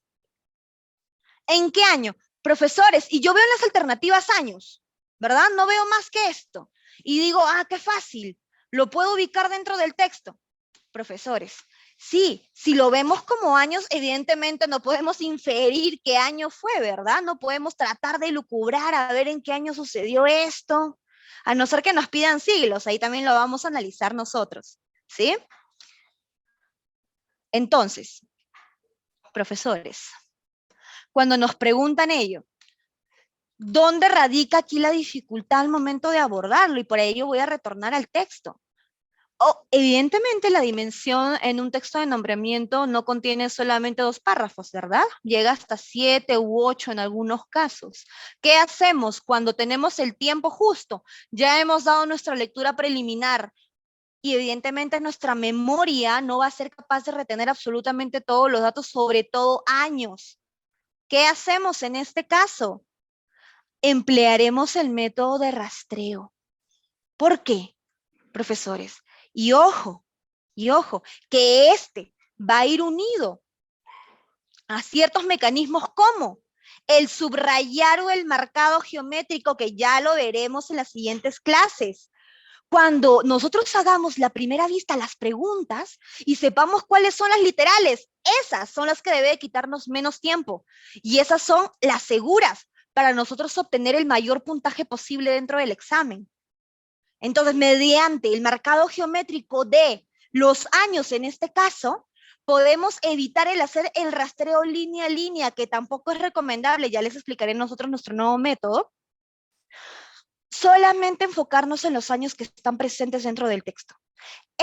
¿En qué año? Profesores, y yo veo en las alternativas años, ¿verdad? No veo más que esto. Y digo, qué fácil, lo puedo ubicar dentro del texto. Profesores, sí, si lo vemos como años, evidentemente no podemos inferir qué año fue, ¿verdad? No podemos tratar de lucubrar a ver en qué año sucedió esto, a no ser que nos pidan siglos, ahí también lo vamos a analizar nosotros, ¿sí? Entonces, profesores, cuando nos preguntan ello, ¿dónde radica aquí la dificultad al momento de abordarlo? Y por ello voy a retornar al texto. Evidentemente la dimensión en un texto de nombramiento no contiene solamente 2 párrafos, ¿verdad? Llega hasta 7 u 8 en algunos casos. ¿Qué hacemos cuando tenemos el tiempo justo? Ya hemos dado nuestra lectura preliminar y evidentemente nuestra memoria no va a ser capaz de retener absolutamente todos los datos, sobre todo años. ¿Qué hacemos en este caso? Emplearemos el método de rastreo. ¿Por qué, profesores? Y ojo, que este va a ir unido a ciertos mecanismos como el subrayar o el marcado geométrico, que ya lo veremos en las siguientes clases. Cuando nosotros hagamos la primera vista las preguntas y sepamos cuáles son las literales, esas son las que debe quitarnos menos tiempo y esas son las seguras para nosotros obtener el mayor puntaje posible dentro del examen. Entonces, mediante el marcado geométrico de los años en este caso, podemos evitar el hacer el rastreo línea a línea, que tampoco es recomendable, ya les explicaré nosotros nuestro nuevo método. Solamente enfocarnos en los años que están presentes dentro del texto.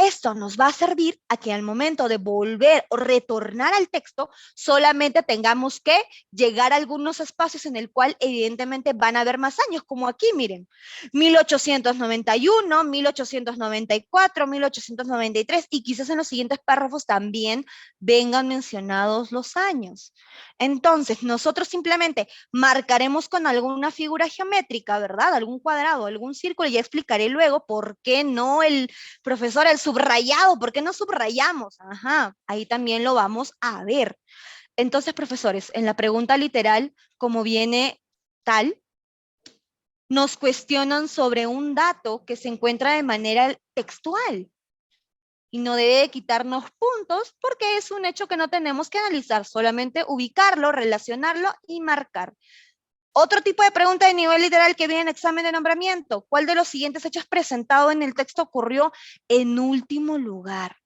esto nos va a servir a que al momento de volver o retornar al texto, solamente tengamos que llegar a algunos espacios en el cual evidentemente van a haber más años, como aquí, miren, 1891, 1894, 1893, y quizás en los siguientes párrafos también vengan mencionados los años. Entonces, nosotros simplemente marcaremos con alguna figura geométrica, ¿verdad? Algún cuadrado, algún círculo, y ya explicaré luego por qué no el profesor, el subrayado, ¿por qué no subrayamos? Ajá, ahí también lo vamos a ver. Entonces, profesores, en la pregunta literal, como viene tal, nos cuestionan sobre un dato que se encuentra de manera textual y no debe quitarnos puntos porque es un hecho que no tenemos que analizar, solamente ubicarlo, relacionarlo y marcar. Otro tipo de pregunta de nivel literal que viene en examen de nombramiento. ¿Cuál de los siguientes hechos presentados en el texto ocurrió en último lugar?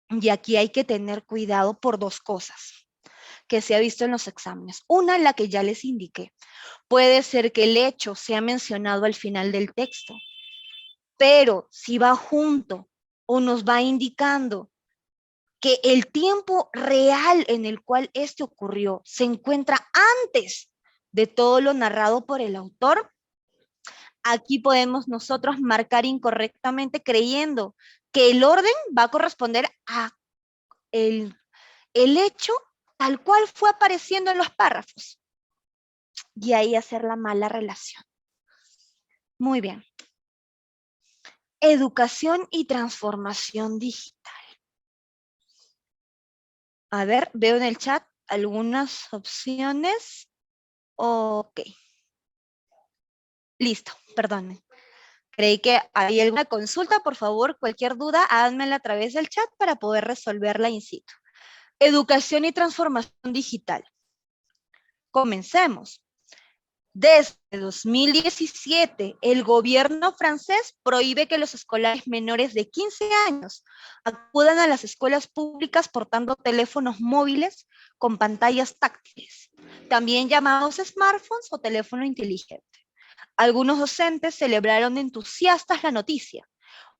Y aquí hay que tener cuidado por dos cosas que se ha visto en los exámenes. Una, la que ya les indiqué. Puede ser que el hecho sea mencionado al final del texto, pero si va junto o nos va indicando que el tiempo real en el cual este ocurrió se encuentra antes de todo lo narrado por el autor, aquí podemos nosotros marcar incorrectamente creyendo que el orden va a corresponder a el hecho tal cual fue apareciendo en los párrafos y ahí hacer la mala relación. Muy bien. Educación y transformación digital. A ver, veo en el chat algunas opciones. Ok. Listo, perdón. Creí que había alguna consulta. Por favor, cualquier duda, háganmela a través del chat para poder resolverla in situ. Educación y transformación digital. Comencemos. Desde 2017, el gobierno francés prohíbe que los escolares menores de 15 años acudan a las escuelas públicas portando teléfonos móviles con pantallas táctiles, también llamados smartphones o teléfono inteligente. Algunos docentes celebraron entusiastas la noticia.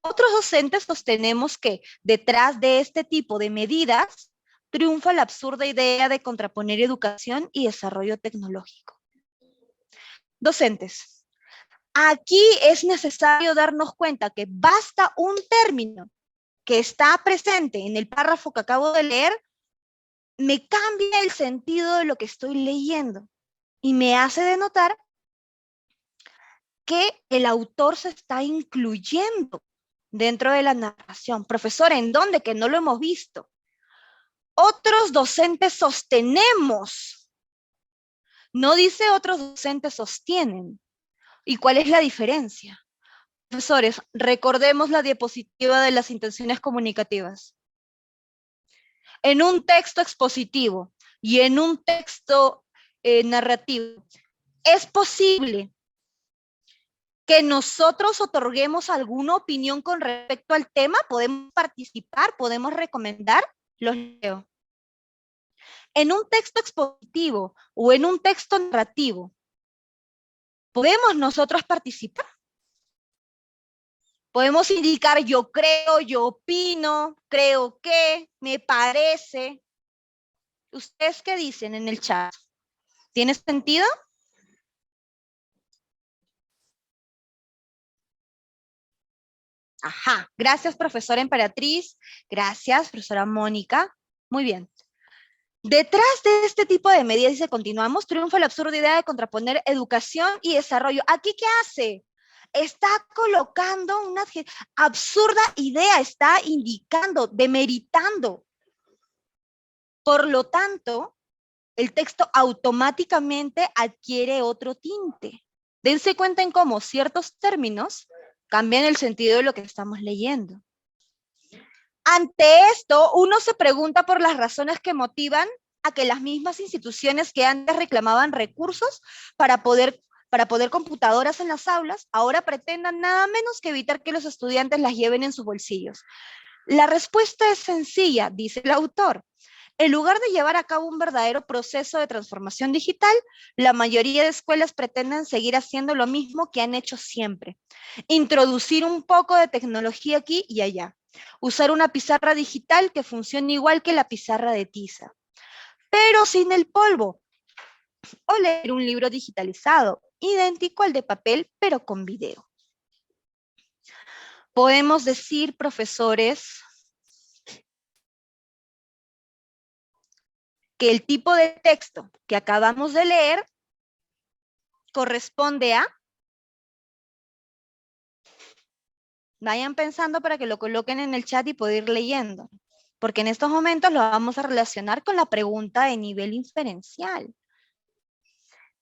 Otros docentes sostenemos que detrás de este tipo de medidas triunfa la absurda idea de contraponer educación y desarrollo tecnológico. Docentes, aquí es necesario darnos cuenta que basta un término que está presente en el párrafo que acabo de leer, me cambia el sentido de lo que estoy leyendo y me hace denotar que el autor se está incluyendo dentro de la narración. Profesor, ¿en dónde? Que no lo hemos visto. Otros docentes sostenemos. No dice otros docentes sostienen. ¿Y cuál es la diferencia? Profesores, recordemos la diapositiva de las intenciones comunicativas. En un texto expositivo y en un texto narrativo, es posible que nosotros otorguemos alguna opinión con respecto al tema, podemos participar, podemos recomendar, los leo. En un texto expositivo o en un texto narrativo, ¿podemos nosotros participar? Podemos indicar yo creo, yo opino, creo que, me parece. ¿Ustedes qué dicen en el chat? ¿Tiene sentido? Ajá, gracias profesora Emperatriz, gracias profesora Mónica, muy bien. Detrás de este tipo de medidas, y si continuamos, triunfa la absurda idea de contraponer educación y desarrollo. ¿Aquí qué hace? Está colocando una absurda idea, está indicando, demeritando. Por lo tanto, el texto automáticamente adquiere otro tinte. Dense cuenta en cómo ciertos términos cambian el sentido de lo que estamos leyendo. Ante esto, uno se pregunta por las razones que motivan a que las mismas instituciones que antes reclamaban recursos para poder computadoras en las aulas, ahora pretendan nada menos que evitar que los estudiantes las lleven en sus bolsillos. La respuesta es sencilla, dice el autor. En lugar de llevar a cabo un verdadero proceso de transformación digital, la mayoría de escuelas pretenden seguir haciendo lo mismo que han hecho siempre. Introducir un poco de tecnología aquí y allá. Usar una pizarra digital que funcione igual que la pizarra de tiza, pero sin el polvo. O leer un libro digitalizado, idéntico al de papel, pero con video. Podemos decir, profesores, que el tipo de texto que acabamos de leer corresponde a... Vayan pensando para que lo coloquen en el chat y poder ir leyendo, porque en estos momentos lo vamos a relacionar con la pregunta de nivel inferencial.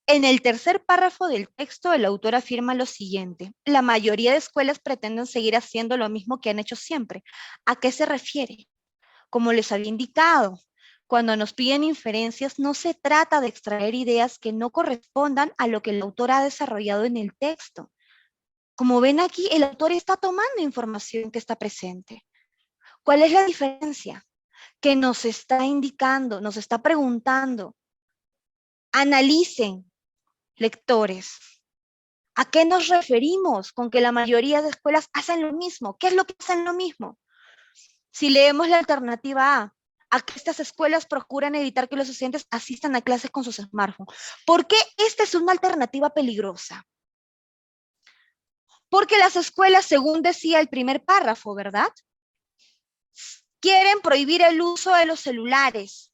En el tercer párrafo del texto, el autor afirma lo siguiente: la mayoría de escuelas pretenden seguir haciendo lo mismo que han hecho siempre. ¿A qué se refiere? Como les había indicado, cuando nos piden inferencias, no se trata de extraer ideas que no correspondan a lo que el autor ha desarrollado en el texto. Como ven aquí, el autor está tomando información que está presente. ¿Cuál es la diferencia? Que nos está indicando, nos está preguntando. Analicen, lectores. ¿A qué nos referimos con que la mayoría de escuelas hacen lo mismo? ¿Qué es lo que hacen lo mismo? Si leemos la alternativa a que estas escuelas procuran evitar que los estudiantes asistan a clases con sus smartphones. ¿Por qué esta es una alternativa peligrosa? Porque las escuelas, según decía el primer párrafo, ¿verdad?, quieren prohibir el uso de los celulares.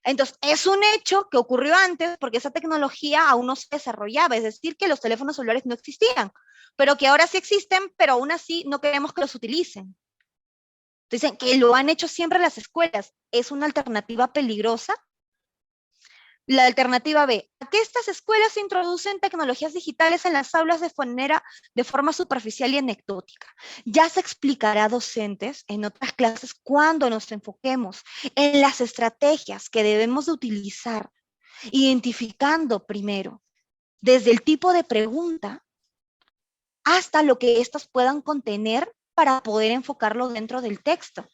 Entonces, es un hecho que ocurrió antes porque esa tecnología aún no se desarrollaba, es decir, que los teléfonos celulares no existían, pero que ahora sí existen, pero aún así no queremos que los utilicen. Dicen que lo han hecho siempre las escuelas. ¿Es una alternativa peligrosa? La alternativa B, ¿a qué estas escuelas introducen tecnologías digitales en las aulas de forma superficial y anecdótica? Ya se explicará a docentes en otras clases cuando nos enfoquemos en las estrategias que debemos de utilizar, identificando primero desde el tipo de pregunta hasta lo que éstas puedan contener para poder enfocarlo dentro del texto.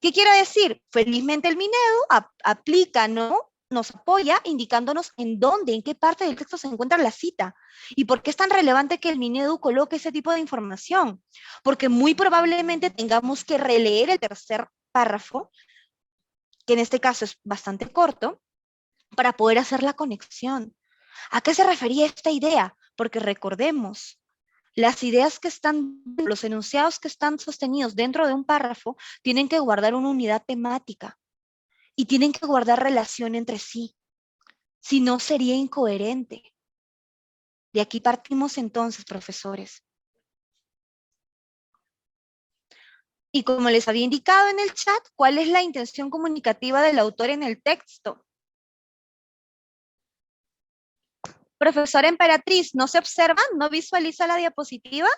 ¿Qué quiere decir? Felizmente el Minedu aplica, ¿no?, nos apoya indicándonos en dónde, en qué parte del texto se encuentra la cita. ¿Y por qué es tan relevante que el Minedu coloque ese tipo de información? Porque muy probablemente tengamos que releer el tercer párrafo, que en este caso es bastante corto, para poder hacer la conexión. ¿A qué se refería esta idea? Porque recordemos, las ideas que están, los enunciados que están sostenidos dentro de un párrafo tienen que guardar una unidad temática y tienen que guardar relación entre sí. Si no, sería incoherente. De aquí partimos entonces, profesores. Y como les había indicado en el chat, ¿cuál es la intención comunicativa del autor en el texto? Profesora Emperatriz, ¿no se observa? ¿No visualiza la diapositiva?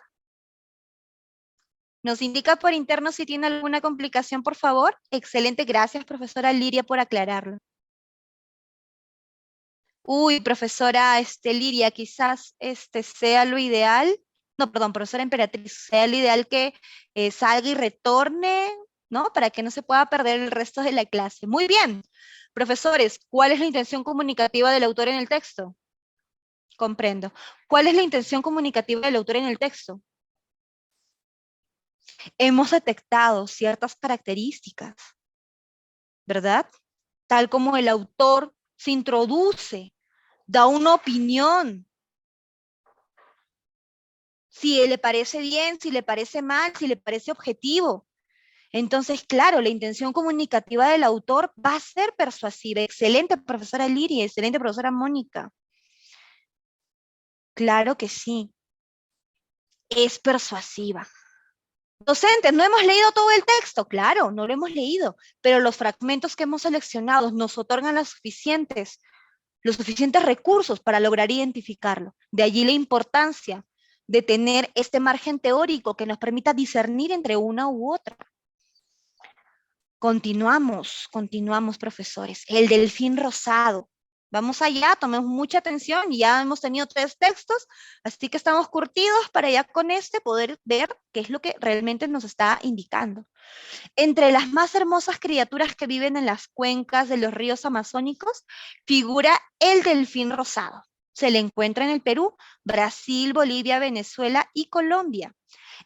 ¿Nos indica por interno si tiene alguna complicación, por favor? Excelente, gracias, profesora Liria, por aclararlo. Uy, profesora Liria, quizás sea lo ideal. No, perdón, profesora Emperatriz, sea lo ideal que salga y retorne, ¿no? Para que no se pueda perder el resto de la clase. Muy bien. Profesores, ¿cuál es la intención comunicativa del autor en el texto? Comprendo. ¿Cuál es la intención comunicativa del autor en el texto? Hemos detectado ciertas características, ¿verdad? Tal como el autor se introduce, da una opinión, si le parece bien, si le parece mal, si le parece objetivo. Entonces, claro, la intención comunicativa del autor va a ser persuasiva. Excelente, profesora Liria, excelente, profesora Mónica. Claro que sí, es persuasiva. Docentes, ¿no hemos leído todo el texto? Claro, no lo hemos leído, pero los fragmentos que hemos seleccionado nos otorgan los suficientes recursos para lograr identificarlo. De allí la importancia de tener este margen teórico que nos permita discernir entre una u otra. Continuamos, profesores. El delfín rosado. Vamos allá, tomemos mucha atención, ya hemos tenido 3 textos, así que estamos curtidos para ya con poder ver qué es lo que realmente nos está indicando. Entre las más hermosas criaturas que viven en las cuencas de los ríos amazónicos, figura el delfín rosado. Se le encuentra en el Perú, Brasil, Bolivia, Venezuela y Colombia.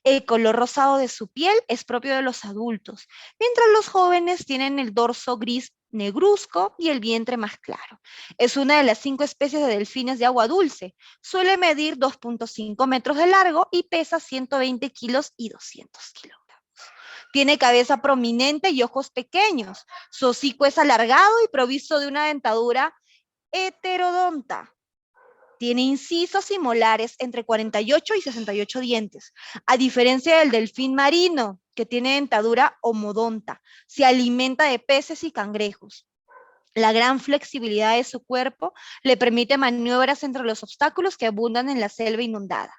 El color rosado de su piel es propio de los adultos, mientras los jóvenes tienen el dorso gris negruzco y el vientre más claro. Es una de las 5 especies de delfines de agua dulce. Suele medir 2.5 metros de largo y pesa 120 kilos y 200 kilogramos. Tiene cabeza prominente y ojos pequeños. Su hocico es alargado y provisto de una dentadura heterodonta. Tiene incisos y molares entre 48 y 68 dientes, a diferencia del delfín marino, que tiene dentadura homodonta. Se alimenta de peces y cangrejos. La gran flexibilidad de su cuerpo le permite maniobras entre los obstáculos que abundan en la selva inundada.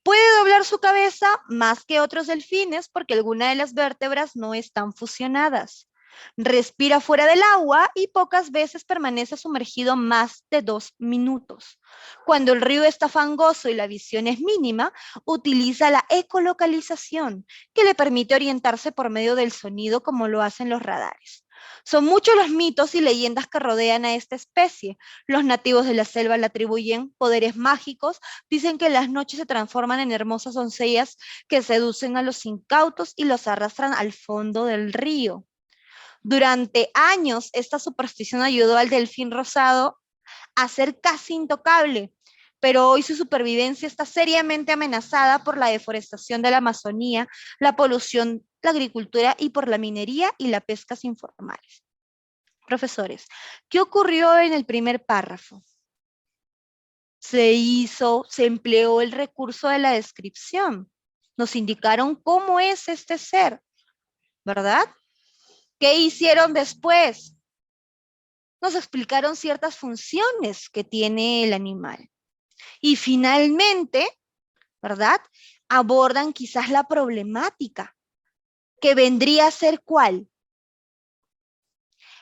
Puede doblar su cabeza más que otros delfines porque algunas de las vértebras no están fusionadas. Respira fuera del agua y pocas veces permanece sumergido más de 2 minutos. Cuando el río está fangoso y la visión es mínima, utiliza la ecolocalización, que le permite orientarse por medio del sonido como lo hacen los radares. Son muchos los mitos y leyendas que rodean a esta especie. Los nativos de la selva le atribuyen poderes mágicos, dicen que las noches se transforman en hermosas doncellas que seducen a los incautos y los arrastran al fondo del río. Durante años, esta superstición ayudó al delfín rosado a ser casi intocable, pero hoy su supervivencia está seriamente amenazada por la deforestación de la Amazonía, la polución, la agricultura y por la minería y la pesca informales. Profesores, ¿qué ocurrió en el primer párrafo? Se empleó el recurso de la descripción. Nos indicaron cómo es este ser, ¿verdad? ¿Qué hicieron después? Nos explicaron ciertas funciones que tiene el animal. Y finalmente, ¿verdad? Abordan quizás la problemática, que vendría a ser ¿cuál?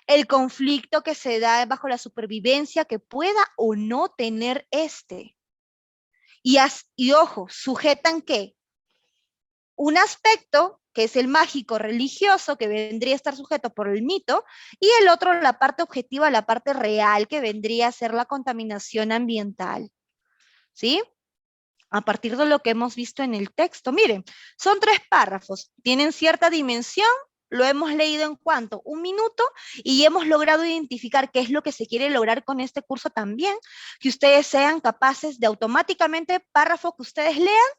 El conflicto que se da bajo la supervivencia que pueda o no tener este. Y ojo, sujetan ¿qué? Un aspecto que es el mágico religioso, que vendría a estar sujeto por el mito, y el otro, la parte objetiva, la parte real, que vendría a ser la contaminación ambiental. ¿Sí? A partir de lo que hemos visto en el texto. Miren, son 3 párrafos, tienen cierta dimensión, lo hemos leído en ¿cuánto? 1 minuto, y hemos logrado identificar qué es lo que se quiere lograr con este curso también, que ustedes sean capaces de automáticamente, párrafo que ustedes lean,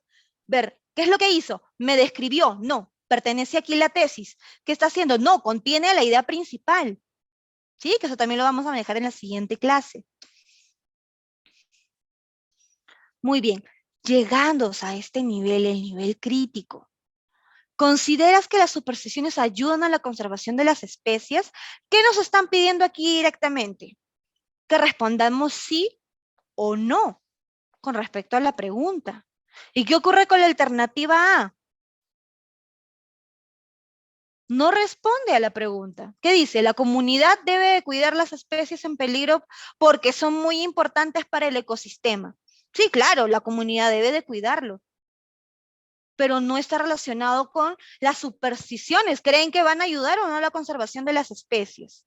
ver qué es lo que hizo, me describió, no, pertenece aquí la tesis, ¿qué está haciendo? No, contiene la idea principal, ¿sí? Que eso también lo vamos a manejar en la siguiente clase. Muy bien, llegando a este nivel, el nivel crítico, ¿consideras que las supersticiones ayudan a la conservación de las especies? ¿Qué nos están pidiendo aquí directamente? Que respondamos sí o no con respecto a la pregunta. ¿Y qué ocurre con la alternativa A? No responde a la pregunta. ¿Qué dice? La comunidad debe de cuidar las especies en peligro porque son muy importantes para el ecosistema. Sí, claro, la comunidad debe de cuidarlo, pero no está relacionado con las supersticiones. ¿Creen que van a ayudar o no a la conservación de las especies?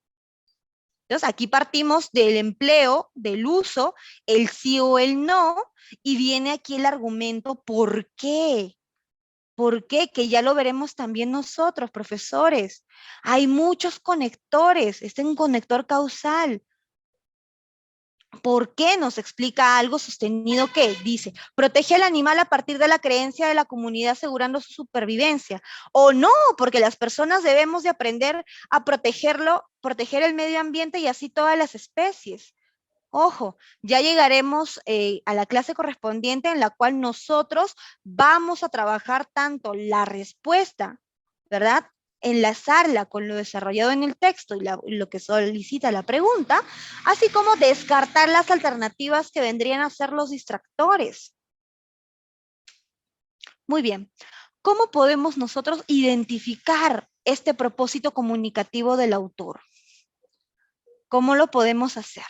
Entonces, aquí partimos del empleo, del uso, el sí o el no, y viene aquí el argumento ¿por qué? ¿Por qué? Que ya lo veremos también nosotros, profesores. Hay muchos conectores, este es un conector causal. ¿Por qué nos explica algo sostenido que dice, protege al animal a partir de la creencia de la comunidad asegurando su supervivencia? O no, porque las personas debemos de aprender a protegerlo, proteger el medio ambiente y así todas las especies. Ojo, ya llegaremos a la clase correspondiente en la cual nosotros vamos a trabajar tanto la respuesta, ¿verdad? Enlazarla con lo desarrollado en el texto y lo que solicita la pregunta, así como descartar las alternativas que vendrían a ser los distractores. Muy bien, ¿cómo podemos nosotros identificar este propósito comunicativo del autor? ¿Cómo lo podemos hacer?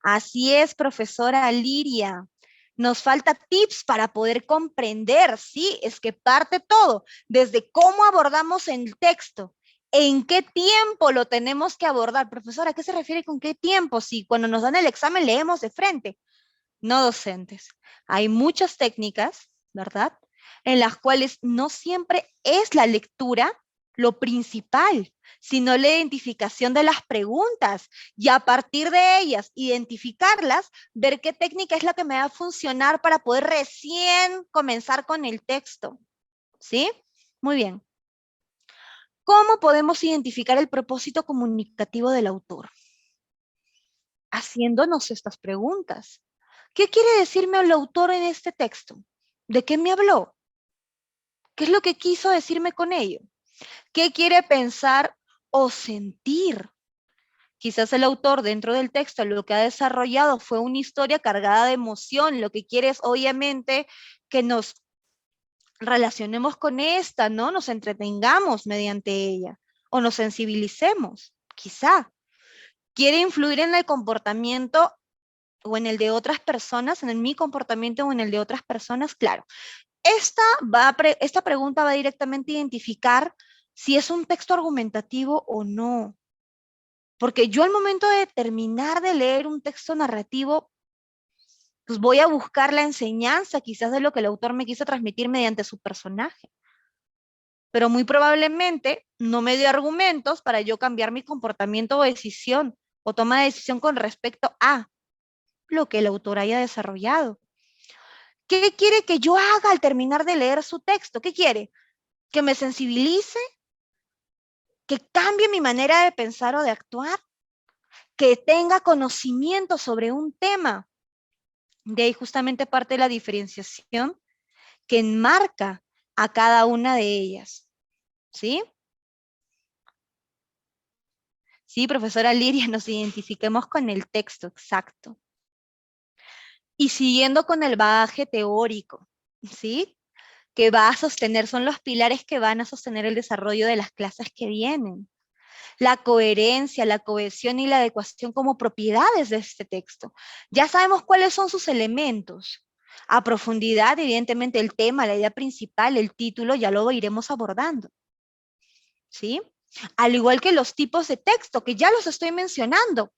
Así es, profesora Liria. Nos falta tips para poder comprender, sí, es que parte todo, desde cómo abordamos el texto, en qué tiempo lo tenemos que abordar. Profesora, ¿a qué se refiere con qué tiempo? Si cuando nos dan el examen leemos de frente. No docentes. Hay muchas técnicas, ¿verdad? en las cuales no siempre es la lectura lo principal, sino la identificación de las preguntas y a partir de ellas, identificarlas, ver qué técnica es la que me va a funcionar para poder recién comenzar con el texto. ¿Sí? Muy bien. ¿Cómo podemos identificar el propósito comunicativo del autor? Haciéndonos estas preguntas. ¿Qué quiere decirme el autor en este texto? ¿De qué me habló? ¿Qué es lo que quiso decirme con ello? ¿Qué quiere pensar o sentir? Quizás el autor dentro del texto lo que ha desarrollado fue una historia cargada de emoción. Lo que quiere es obviamente que nos relacionemos con esta, ¿no? Nos entretengamos mediante ella o nos sensibilicemos, quizá. Quiere influir en el comportamiento o en el de otras personas, en mi comportamiento o en el de otras personas, claro. Esta pregunta va directamente a identificar si es un texto argumentativo o no. Porque yo al momento de terminar de leer un texto narrativo, pues voy a buscar la enseñanza quizás de lo que el autor me quiso transmitir mediante su personaje. Pero muy probablemente no me dio argumentos para yo cambiar mi comportamiento o decisión o toma de decisión con respecto a lo que el autor haya desarrollado. ¿Qué quiere que yo haga al terminar de leer su texto? ¿Qué quiere? ¿Que me sensibilice? ¿Que cambie mi manera de pensar o de actuar? ¿Que tenga conocimiento sobre un tema? De ahí justamente parte la diferenciación que enmarca a cada una de ellas. ¿Sí? Sí, profesora Liria, nos identifiquemos con el texto, exacto. Y siguiendo con el bagaje teórico, ¿sí? Que va a sostener, son los pilares que van a sostener el desarrollo de las clases que vienen. La coherencia, la cohesión y la adecuación como propiedades de este texto. Ya sabemos cuáles son sus elementos. A profundidad, evidentemente, el tema, la idea principal, el título, ya lo iremos abordando. ¿Sí? Al igual que los tipos de texto, que ya los estoy mencionando,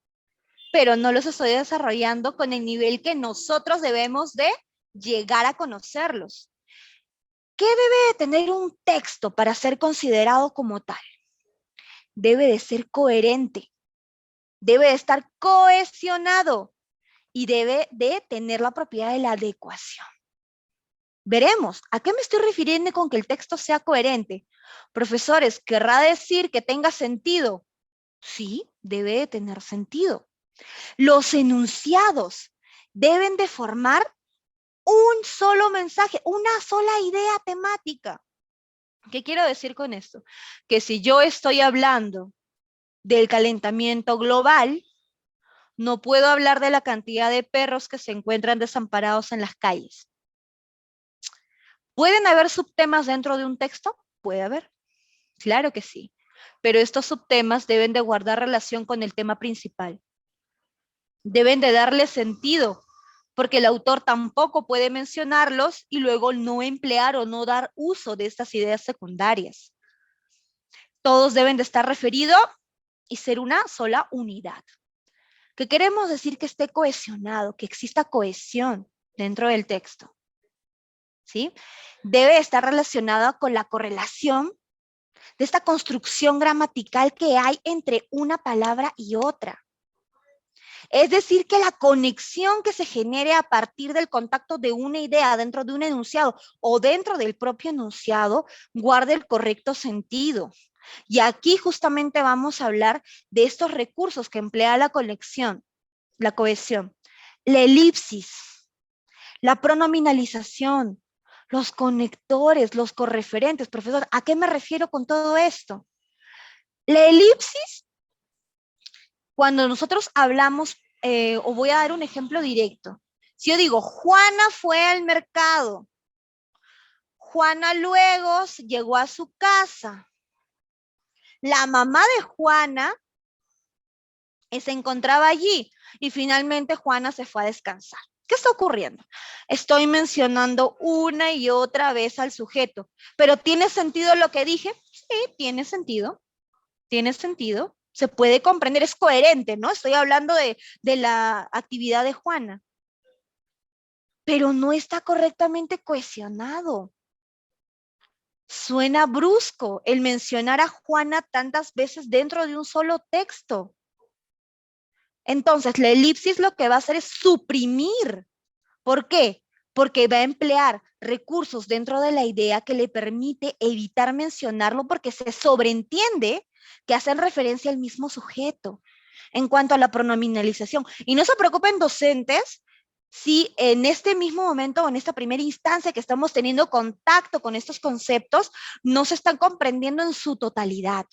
pero no los estoy desarrollando con el nivel que nosotros debemos de llegar a conocerlos. ¿Qué debe de tener un texto para ser considerado como tal? Debe de ser coherente, debe de estar cohesionado y debe de tener la propiedad de la adecuación. Veremos, ¿a qué me estoy refiriendo con que el texto sea coherente? Profesores, ¿querrá decir que tenga sentido? Sí, debe de tener sentido. Los enunciados deben de formar un solo mensaje, una sola idea temática. ¿Qué quiero decir con esto? Que si yo estoy hablando del calentamiento global, no puedo hablar de la cantidad de perros que se encuentran desamparados en las calles. ¿Pueden haber subtemas dentro de un texto? Puede haber, claro que sí. Pero estos subtemas deben de guardar relación con el tema principal. Deben de darle sentido, porque el autor tampoco puede mencionarlos y luego no emplear o no dar uso de estas ideas secundarias. Todos deben de estar referidos y ser una sola unidad. ¿Qué queremos decir? Que esté cohesionado, que exista cohesión dentro del texto. ¿Sí? Debe estar relacionada con la correlación de esta construcción gramatical que hay entre una palabra y otra. Es decir, que la conexión que se genere a partir del contacto de una idea dentro de un enunciado o dentro del propio enunciado guarde el correcto sentido. Y aquí justamente vamos a hablar de estos recursos que emplea la conexión, la cohesión, la elipsis, la pronominalización, los conectores, los correferentes. Profesor, ¿a qué me refiero con todo esto? La elipsis, cuando nosotros hablamos, o voy a dar un ejemplo directo. Si yo digo, Juana fue al mercado, Juana luego llegó a su casa, la mamá de Juana se encontraba allí y finalmente Juana se fue a descansar. ¿Qué está ocurriendo? Estoy mencionando una y otra vez al sujeto, pero ¿tiene sentido lo que dije? Sí, tiene sentido. Tiene sentido. Se puede comprender, es coherente, ¿no? Estoy hablando de la actividad de Juana. Pero no está correctamente cohesionado. Suena brusco el mencionar a Juana tantas veces dentro de un solo texto. Entonces, la elipsis lo que va a hacer es suprimir. ¿Por qué? Porque va a emplear recursos dentro de la idea que le permite evitar mencionarlo porque se sobreentiende que hacen referencia al mismo sujeto en cuanto a la pronominalización. Y no se preocupen docentes si en este mismo momento o en esta primera instancia que estamos teniendo contacto con estos conceptos no se están comprendiendo en su totalidad,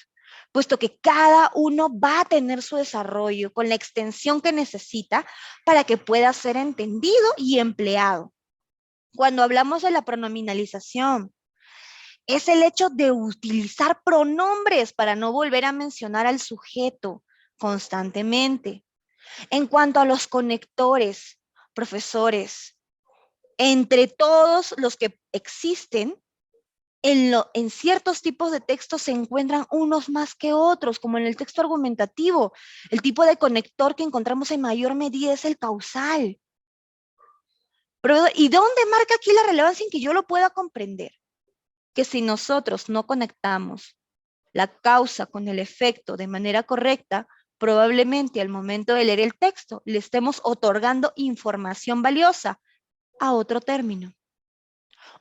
puesto que cada uno va a tener su desarrollo con la extensión que necesita para que pueda ser entendido y empleado. Cuando hablamos de la pronominalización, es el hecho de utilizar pronombres para no volver a mencionar al sujeto constantemente. En cuanto a los conectores, profesores, entre todos los que existen, en ciertos tipos de textos se encuentran unos más que otros, como en el texto argumentativo. El tipo de conector que encontramos en mayor medida es el causal. Pero, ¿y dónde marca aquí la relevancia en que yo lo pueda comprender? Que si nosotros no conectamos la causa con el efecto de manera correcta, probablemente al momento de leer el texto le estemos otorgando información valiosa a otro término.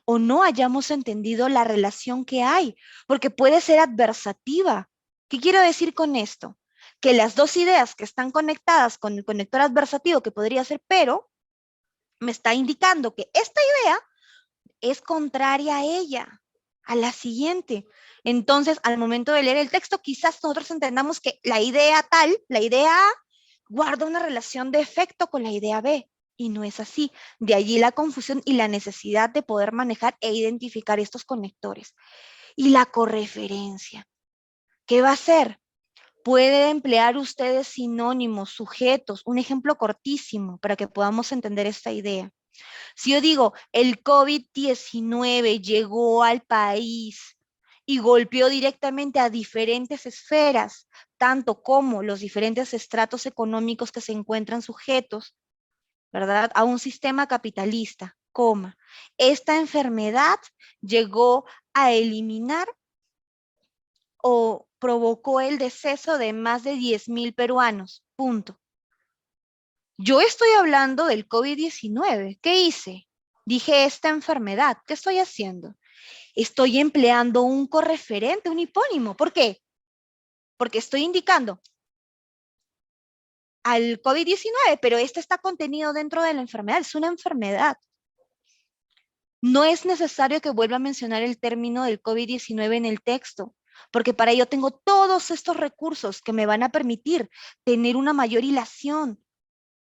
O no hayamos entendido la relación que hay, porque puede ser adversativa. ¿Qué quiero decir con esto? Que las dos ideas que están conectadas con el conector adversativo, que podría ser pero, me está indicando que esta idea es contraria a ella, a la siguiente. Entonces, al momento de leer el texto, quizás nosotros entendamos que la idea tal, la idea A, guarda una relación de efecto con la idea B. Y no es así. De allí la confusión y la necesidad de poder manejar e identificar estos conectores. Y la correferencia. ¿Qué va a hacer? Puede emplear ustedes sinónimos, sujetos, un ejemplo cortísimo para que podamos entender esta idea. Si yo digo, el COVID-19 llegó al país y golpeó directamente a diferentes esferas, tanto como los diferentes estratos económicos que se encuentran sujetos, ¿verdad? A un sistema capitalista, coma. Esta enfermedad llegó a eliminar o provocó el deceso de más de 10,000 peruanos, punto. Yo estoy hablando del COVID-19. ¿Qué hice? Dije esta enfermedad. ¿Qué estoy haciendo? Estoy empleando un correferente, un hipónimo. ¿Por qué? Porque estoy indicando al COVID-19, pero este está contenido dentro de la enfermedad. Es una enfermedad. No es necesario que vuelva a mencionar el término del COVID-19 en el texto, porque para ello tengo todos estos recursos que me van a permitir tener una mayor hilación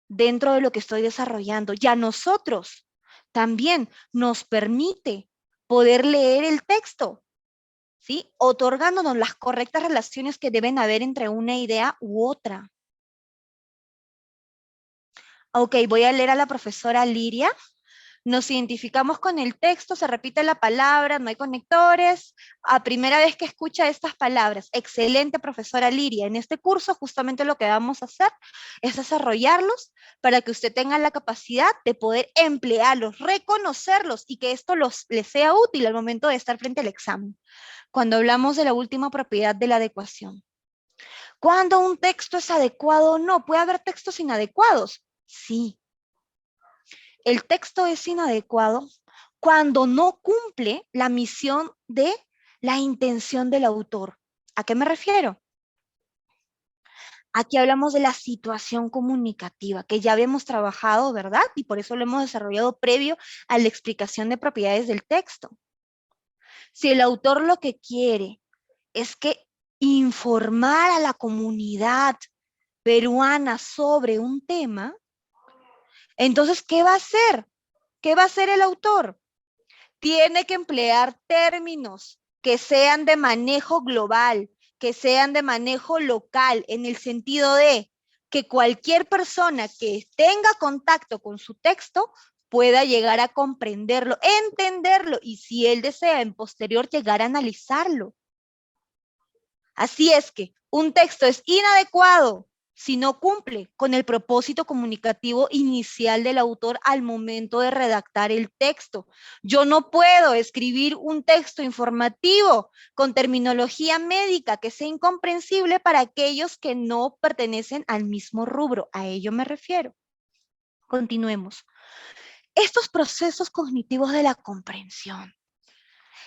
dentro de lo que estoy desarrollando. Y a nosotros también nos permite poder leer el texto, ¿sí? Otorgándonos las correctas relaciones que deben haber entre una idea u otra. Ok, voy a leer a la profesora Liria. Nos identificamos con el texto, se repite la palabra, no hay conectores. A primera vez que escucha estas palabras, excelente profesora Liria. En este curso justamente lo que vamos a hacer es desarrollarlos para que usted tenga la capacidad de poder emplearlos, reconocerlos y que esto les sea útil al momento de estar frente al examen. Cuando hablamos de la última propiedad de la adecuación. ¿Cuándo un texto es adecuado o no? ¿Puede haber textos inadecuados? Sí. El texto es inadecuado cuando no cumple la misión de la intención del autor. ¿A qué me refiero? Aquí hablamos de la situación comunicativa, que ya habíamos trabajado, ¿verdad? Y por eso lo hemos desarrollado previo a la explicación de propiedades del texto. Si el autor lo que quiere es que informar a la comunidad peruana sobre un tema, entonces, ¿qué va a hacer? ¿Qué va a hacer el autor? Tiene que emplear términos que sean de manejo global, que sean de manejo local, en el sentido de que cualquier persona que tenga contacto con su texto pueda llegar a comprenderlo, entenderlo y si él desea en posterior llegar a analizarlo. Así es que un texto es inadecuado si no cumple con el propósito comunicativo inicial del autor al momento de redactar el texto. Yo no puedo escribir un texto informativo con terminología médica que sea incomprensible para aquellos que no pertenecen al mismo rubro. A ello me refiero. Continuemos. Estos procesos cognitivos de la comprensión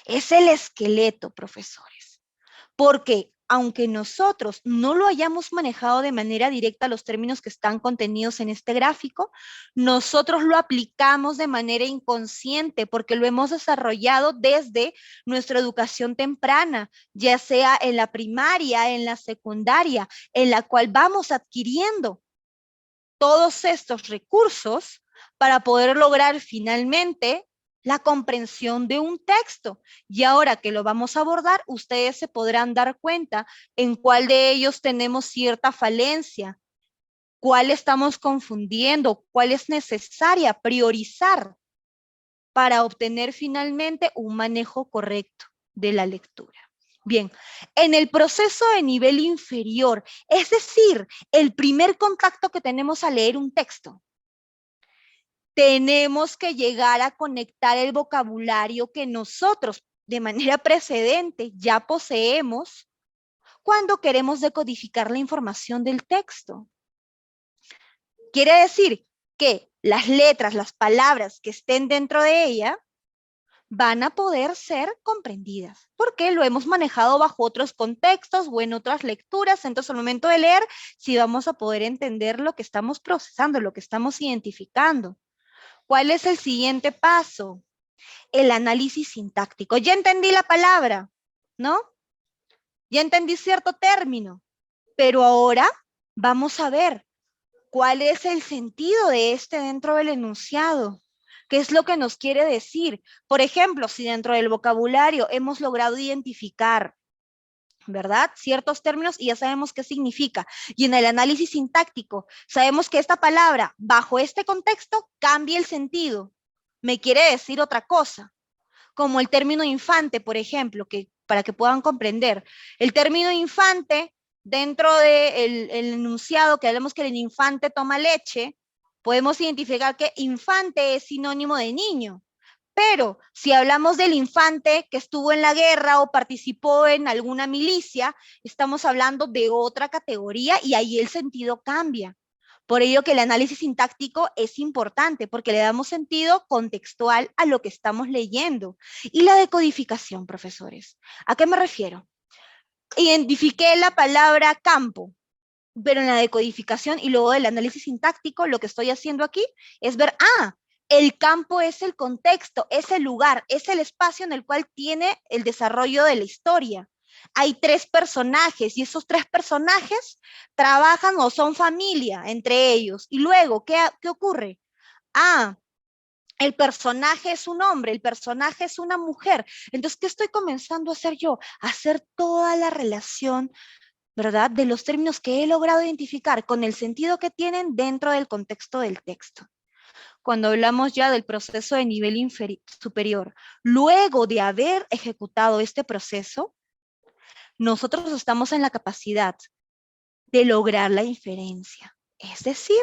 es el esqueleto, profesores, porque aunque nosotros no lo hayamos manejado de manera directa los términos que están contenidos en este gráfico, nosotros lo aplicamos de manera inconsciente porque lo hemos desarrollado desde nuestra educación temprana, ya sea en la primaria, en la secundaria, en la cual vamos adquiriendo todos estos recursos para poder lograr finalmente la comprensión de un texto. Y ahora que lo vamos a abordar, ustedes se podrán dar cuenta en cuál de ellos tenemos cierta falencia, cuál estamos confundiendo, cuál es necesaria priorizar para obtener finalmente un manejo correcto de la lectura. Bien, en el proceso de nivel inferior, es decir, el primer contacto que tenemos al leer un texto, tenemos que llegar a conectar el vocabulario que nosotros de manera precedente ya poseemos cuando queremos decodificar la información del texto. Quiere decir que las letras, las palabras que estén dentro de ella van a poder ser comprendidas, porque lo hemos manejado bajo otros contextos o en otras lecturas. Entonces, al momento de leer, sí vamos a poder entender lo que estamos procesando, lo que estamos identificando. ¿Cuál es el siguiente paso? El análisis sintáctico. Ya entendí la palabra, ¿no? Ya entendí cierto término, pero ahora vamos a ver cuál es el sentido de este dentro del enunciado. ¿Qué es lo que nos quiere decir? Por ejemplo, si dentro del vocabulario hemos logrado identificar, ¿verdad?, ciertos términos y ya sabemos qué significa. Y en el análisis sintáctico sabemos que esta palabra, bajo este contexto, cambia el sentido. Me quiere decir otra cosa, como el término infante, por ejemplo, que para que puedan comprender. El término infante, dentro del enunciado que hablamos que el infante toma leche, podemos identificar que infante es sinónimo de niño. Pero si hablamos del infante que estuvo en la guerra o participó en alguna milicia, estamos hablando de otra categoría y ahí el sentido cambia. Por ello que el análisis sintáctico es importante porque le damos sentido contextual a lo que estamos leyendo. Y la decodificación, profesores. ¿A qué me refiero? Identifiqué la palabra campo, pero en la decodificación y luego del análisis sintáctico, lo que estoy haciendo aquí es ver, el campo es el contexto, es el lugar, es el espacio en el cual tiene el desarrollo de la historia. Hay 3 personajes y esos 3 personajes trabajan o son familia entre ellos. Y luego, ¿qué ocurre? El personaje es un hombre, el personaje es una mujer. Entonces, ¿qué estoy comenzando a hacer yo? A hacer toda la relación, ¿verdad?, de los términos que he logrado identificar con el sentido que tienen dentro del contexto del texto. Cuando hablamos ya del proceso de nivel superior, luego de haber ejecutado este proceso, nosotros estamos en la capacidad de lograr la inferencia, es decir,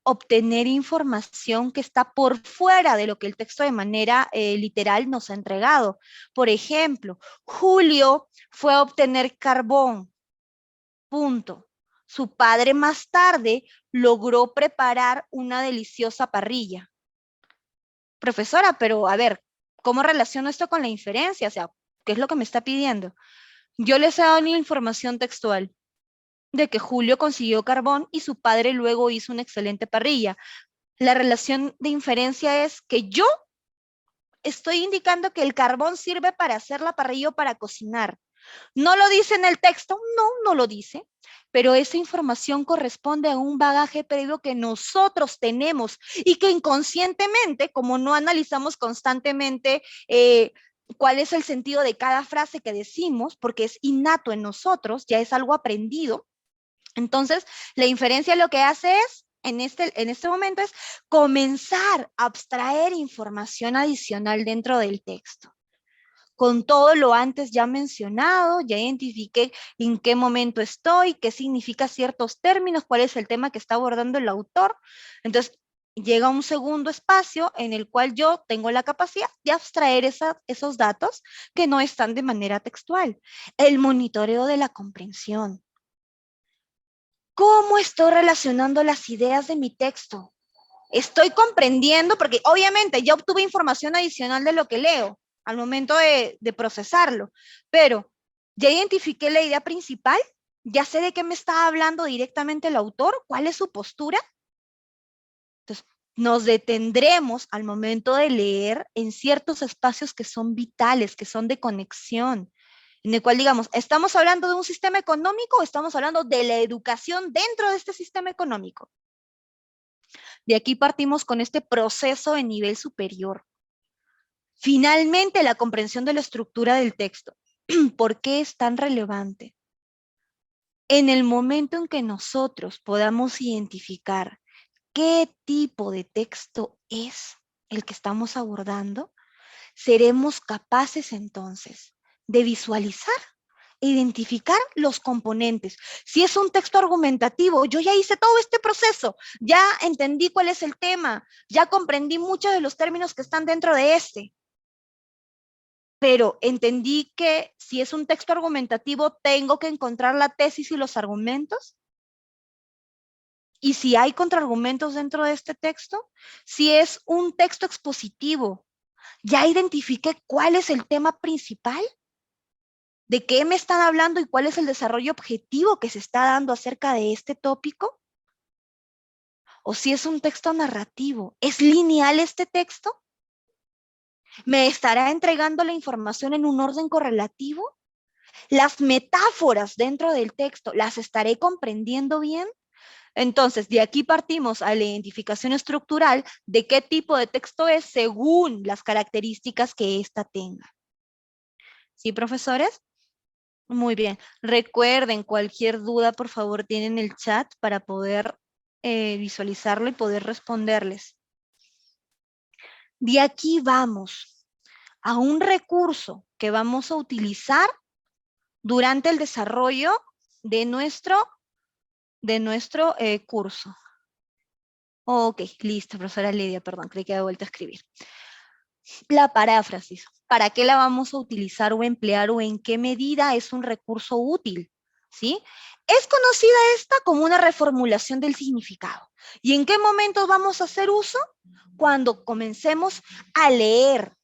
obtener información que está por fuera de lo que el texto de manera literal nos ha entregado. Por ejemplo, Julio fue a obtener carbón, punto. Su padre más tarde logró preparar una deliciosa parrilla. Profesora, pero a ver, ¿cómo relaciono esto con la inferencia? O sea, ¿qué es lo que me está pidiendo? Yo les he dado una información textual de que Julio consiguió carbón y su padre luego hizo una excelente parrilla. La relación de inferencia es que yo estoy indicando que el carbón sirve para hacer la parrilla o para cocinar. ¿No lo dice en el texto? No, no lo dice, pero esa información corresponde a un bagaje previo que nosotros tenemos y que inconscientemente, como no analizamos constantemente cuál es el sentido de cada frase que decimos, porque es innato en nosotros, ya es algo aprendido, entonces la inferencia lo que hace es, en este momento, es comenzar a abstraer información adicional dentro del texto. con todo lo antes ya mencionado, ya identifiqué en qué momento estoy, qué significa ciertos términos, cuál es el tema que está abordando el autor. Entonces, llega un segundo espacio en el cual yo tengo la capacidad de abstraer esos datos que no están de manera textual. El monitoreo de la comprensión. ¿Cómo estoy relacionando las ideas de mi texto? Estoy comprendiendo, porque obviamente ya obtuve información adicional de lo que leo al momento de procesarlo, pero ya identifiqué la idea principal, ya sé de qué me está hablando directamente el autor, cuál es su postura. Entonces, nos detendremos al momento de leer en ciertos espacios que son vitales, que son de conexión, en el cual digamos, ¿estamos hablando de un sistema económico o estamos hablando de la educación dentro de este sistema económico? De aquí partimos con este proceso en nivel superior. Finalmente, la comprensión de la estructura del texto. ¿Por qué es tan relevante? En el momento en que nosotros podamos identificar qué tipo de texto es el que estamos abordando, seremos capaces entonces de visualizar e identificar los componentes. Si es un texto argumentativo, yo ya hice todo este proceso, ya entendí cuál es el tema, ya comprendí muchos de los términos que están dentro de este, pero entendí que si es un texto argumentativo, tengo que encontrar la tesis y los argumentos. Y si hay contraargumentos dentro de este texto, si es un texto expositivo, ya identifiqué cuál es el tema principal, de qué me están hablando y cuál es el desarrollo objetivo que se está dando acerca de este tópico. O si es un texto narrativo, ¿es lineal este texto? ¿Me estará entregando la información en un orden correlativo? ¿Las metáforas dentro del texto las estaré comprendiendo bien? Entonces, de aquí partimos a la identificación estructural de qué tipo de texto es según las características que ésta tenga. ¿Sí, profesores? Muy bien. Recuerden, cualquier duda, por favor, tienen el chat para poder visualizarlo y poder responderles. De aquí vamos a un recurso que vamos a utilizar durante el desarrollo de nuestro curso. Ok, listo, profesora Lidia, perdón, creí que había vuelto a escribir. La paráfrasis, ¿para qué la vamos a utilizar o emplear o en qué medida es un recurso útil? ¿Sí? Es conocida esta como una reformulación del significado. ¿Y en qué momentos vamos a hacer uso? Cuando comencemos a leer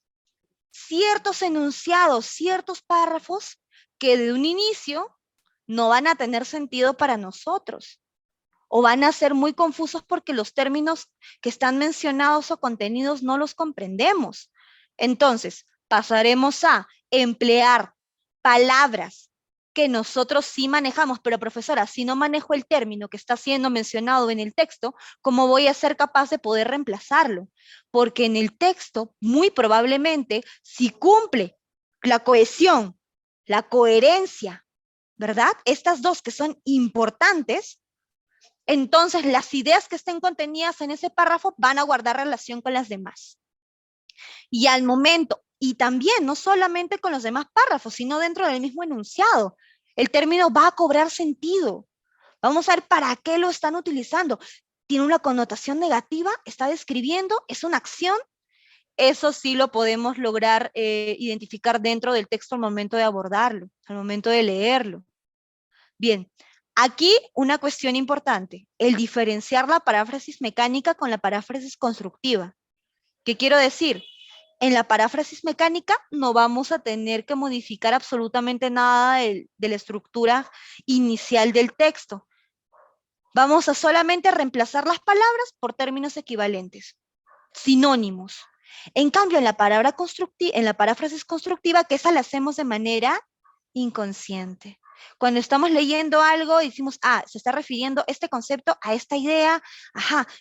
ciertos enunciados, ciertos párrafos que de un inicio no van a tener sentido para nosotros o van a ser muy confusos porque los términos que están mencionados o contenidos no los comprendemos. Entonces, pasaremos a emplear palabras que nosotros sí manejamos, pero profesora, si no manejo el término que está siendo mencionado en el texto, ¿cómo voy a ser capaz de poder reemplazarlo? Porque en el texto, muy probablemente, si cumple la cohesión, la coherencia, ¿verdad? Estas dos que son importantes, entonces las ideas que estén contenidas en ese párrafo van a guardar relación con las demás. Y al momento, y también no solamente con los demás párrafos, sino dentro del mismo enunciado, el término va a cobrar sentido. Vamos a ver para qué lo están utilizando. ¿Tiene una connotación negativa? ¿Está describiendo? ¿Es una acción? Eso sí lo podemos lograr identificar dentro del texto al momento de abordarlo, al momento de leerlo. Bien, aquí una cuestión importante, el diferenciar la paráfrasis mecánica con la paráfrasis constructiva. ¿Qué quiero decir? En la paráfrasis mecánica no vamos a tener que modificar absolutamente nada de la estructura inicial del texto. Vamos a solamente reemplazar las palabras por términos equivalentes, sinónimos. En cambio, en la paráfrasis constructiva, que esa la hacemos de manera inconsciente. Cuando estamos leyendo algo y decimos, se está refiriendo este concepto a esta idea,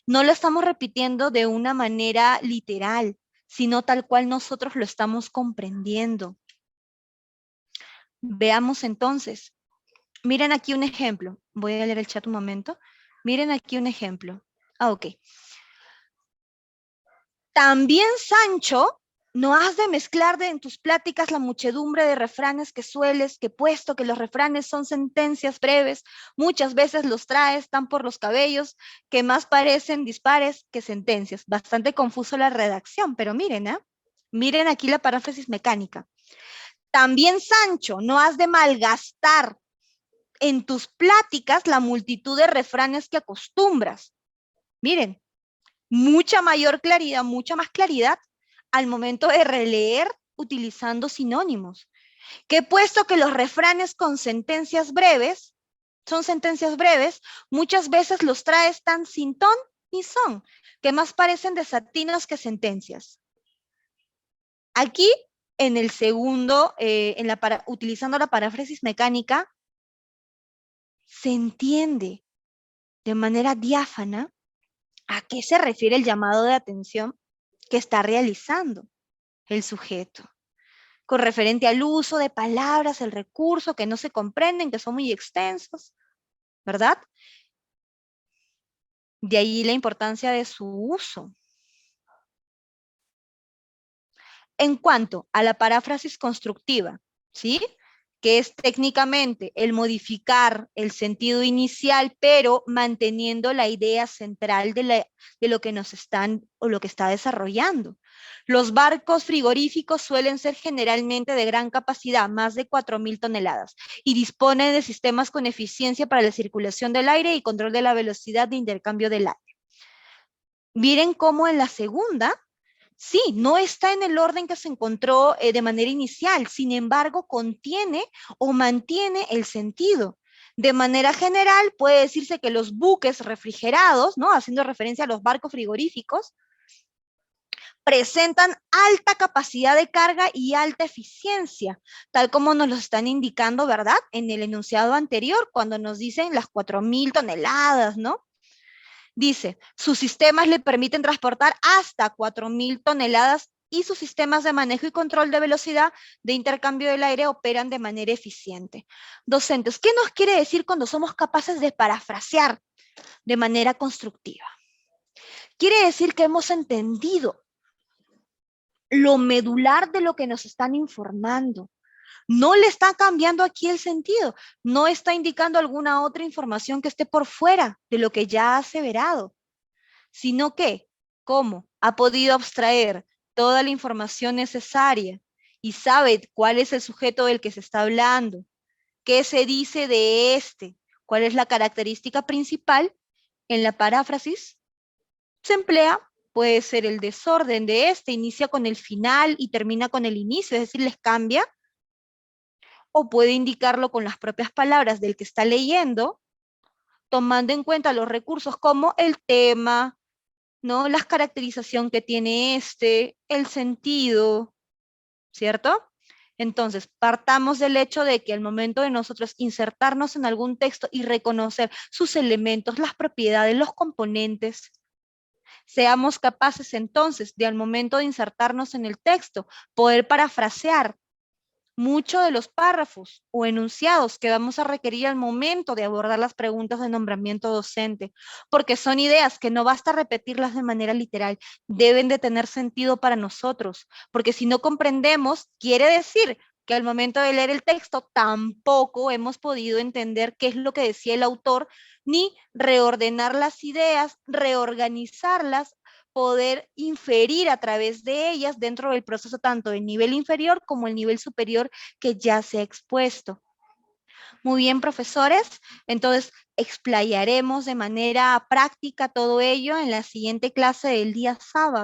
no lo estamos repitiendo de una manera literal, sino tal cual nosotros lo estamos comprendiendo. Veamos entonces. Miren aquí un ejemplo. Voy a leer el chat un momento. Miren aquí un ejemplo. Ok. También Sancho No has de mezclar en tus pláticas la muchedumbre de refranes que puesto que los refranes son sentencias breves, muchas veces los traes tan por los cabellos que más parecen dispares que sentencias. Bastante confuso la redacción, pero miren, ¿eh? Miren aquí la paráfrasis mecánica. También, Sancho, no has de malgastar en tus pláticas la multitud de refranes que acostumbras. Miren, mucha mayor claridad, mucha más claridad al momento de releer utilizando sinónimos. Que puesto que los refranes con sentencias breves, son sentencias breves, muchas veces los traes tan sin ton ni son, que más parecen desatinos que sentencias. Aquí, en el segundo, utilizando la paráfrasis mecánica, se entiende de manera diáfana a qué se refiere el llamado de atención que está realizando el sujeto, con referente al uso de palabras, el recurso, que no se comprenden, que son muy extensos, ¿verdad? De ahí la importancia de su uso. En cuanto a la paráfrasis constructiva, ¿sí? Que es técnicamente el modificar el sentido inicial, pero manteniendo la idea central de lo que nos están o lo que está desarrollando. Los barcos frigoríficos suelen ser generalmente de gran capacidad, más de 4.000 toneladas, y disponen de sistemas con eficiencia para la circulación del aire y control de la velocidad de intercambio del aire. Miren cómo en la segunda, sí, no está en el orden que se encontró de manera inicial, sin embargo, contiene o mantiene el sentido. De manera general, puede decirse que los buques refrigerados, ¿no? Haciendo referencia a los barcos frigoríficos, presentan alta capacidad de carga y alta eficiencia, tal como nos lo están indicando, ¿verdad? En el enunciado anterior, cuando nos dicen las 4.000 toneladas, ¿no? Dice, sus sistemas le permiten transportar hasta 4.000 toneladas y sus sistemas de manejo y control de velocidad de intercambio del aire operan de manera eficiente. Docentes, ¿qué nos quiere decir cuando somos capaces de parafrasear de manera constructiva? Quiere decir que hemos entendido lo medular de lo que nos están informando. No le está cambiando aquí el sentido, no está indicando alguna otra información que esté por fuera de lo que ya ha aseverado, sino que, ¿cómo? Ha podido abstraer toda la información necesaria y sabe cuál es el sujeto del que se está hablando, qué se dice de este, cuál es la característica principal. En la paráfrasis se emplea, puede ser el desorden de este, inicia con el final y termina con el inicio, es decir, les cambia, o puede indicarlo con las propias palabras del que está leyendo, tomando en cuenta los recursos como el tema, ¿no? La caracterización que tiene este, el sentido, ¿cierto? Entonces, partamos del hecho de que al momento de nosotros insertarnos en algún texto y reconocer sus elementos, las propiedades, los componentes, seamos capaces entonces de al momento de insertarnos en el texto, poder parafrasear muchos de los párrafos o enunciados que vamos a requerir al momento de abordar las preguntas de nombramiento docente, porque son ideas que no basta repetirlas de manera literal, deben de tener sentido para nosotros, porque si no comprendemos, quiere decir que al momento de leer el texto tampoco hemos podido entender qué es lo que decía el autor, ni reordenar las ideas, reorganizarlas, poder inferir a través de ellas dentro del proceso tanto del nivel inferior como el nivel superior que ya se ha expuesto. Muy bien, profesores. Entonces, explayaremos de manera práctica todo ello en la siguiente clase del día sábado.